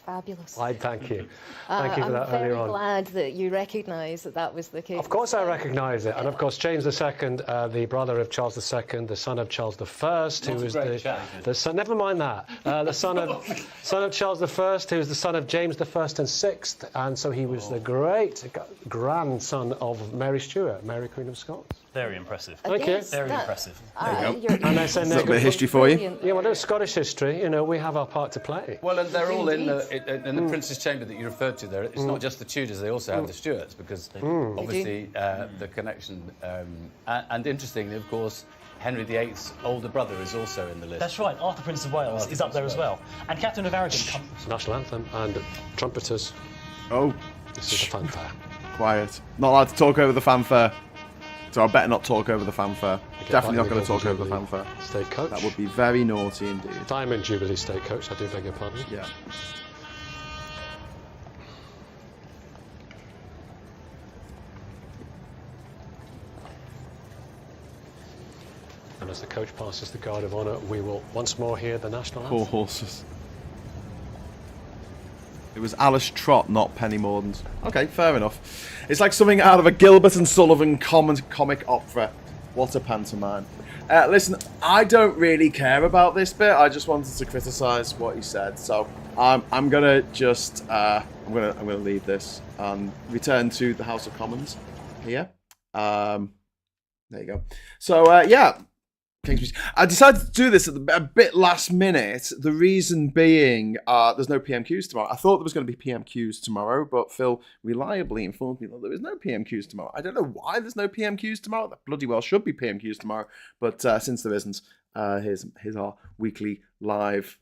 Speaker 7: Fabulous.
Speaker 2: I thank you. Thank you for that
Speaker 7: I'm very
Speaker 2: earlier on.
Speaker 7: glad that you recognise that that was the case.
Speaker 2: Of course I recognise it. And of course James II, the brother of Charles II, the son of Charles I, who was the son, never mind that, the son of Charles I, who was the son of James I and VI, and so he was the great grandson of Mary Stuart, Mary Queen of Scots.
Speaker 8: Very impressive.
Speaker 2: Thank you.
Speaker 8: Very impressive.
Speaker 2: And I say
Speaker 1: A little bit of history for you.
Speaker 2: Yeah, well, it's Scottish history, you know, we have our part to play.
Speaker 6: Well, and they're all in the Prince's Chamber that you referred to there. It's not just the Tudors, they also have the Stuarts, because obviously the connection. And interestingly, of course, Henry VIII's older brother is also in the list.
Speaker 8: That's right. Arthur, Prince of Wales, is up there as well. And Catherine of Aragon.
Speaker 2: National anthem and trumpeters.
Speaker 1: Oh,
Speaker 2: This is the fanfare.
Speaker 1: quiet. Not allowed to talk over the fanfare. So I better not talk over the fanfare. Definitely not going to talk over the fanfare.
Speaker 2: Stagecoach.
Speaker 1: That would be very naughty indeed.
Speaker 2: Diamond Jubilee Stagecoach, I do beg your pardon.
Speaker 1: Yeah.
Speaker 2: And as the coach passes the Guard of Honour, we will once more hear the national
Speaker 1: Poor
Speaker 2: anthem.
Speaker 1: horses. It was Alice Trott, not Penny Mordaunt. Okay, fair enough. It's like something out of a Gilbert and Sullivan comic opera. What a pantomime. Listen, I don't really care about this bit. I just wanted to criticise what he said. So I'm gonna just I'm gonna leave this and return to the House of Commons here. There you go. So, yeah. I decided to do this at a bit last minute. The reason being, there's no PMQs tomorrow. I thought there was going to be PMQs tomorrow, but Phil reliably informed me that there is no PMQs tomorrow. I don't know why there's no PMQs tomorrow. There bloody well should be PMQs tomorrow, but since there isn't, here's our weekly live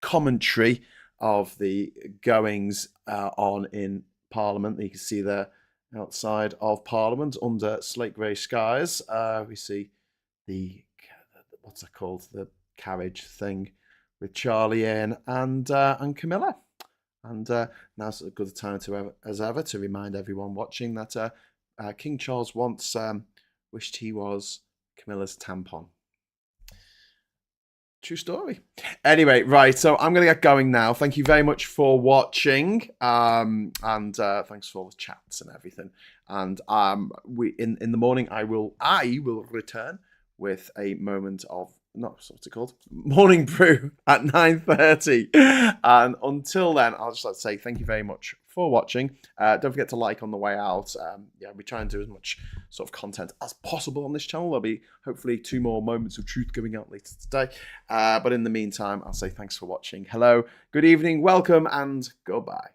Speaker 1: commentary of the goings on in Parliament. You can see there outside of Parliament under slate grey skies. We see the what's that called? The carriage thing with Charlie in and Camilla. And now's as good a time as ever to remind everyone watching that King Charles once wished he was Camilla's tampon. True story. Anyway, right, so I'm going to get going now. Thank you very much for watching, and thanks for all the chats and everything. And we in the morning, I will return with a moment of what's it called? Morning brew at 9:30. And until then, I'll just like to say thank you very much for watching. Don't forget to like on the way out. We try and do as much sort of content as possible on this channel. There'll be hopefully 2 more moments of truth going out later today. But in the meantime, I'll say thanks for watching. Hello, good evening, welcome, and goodbye.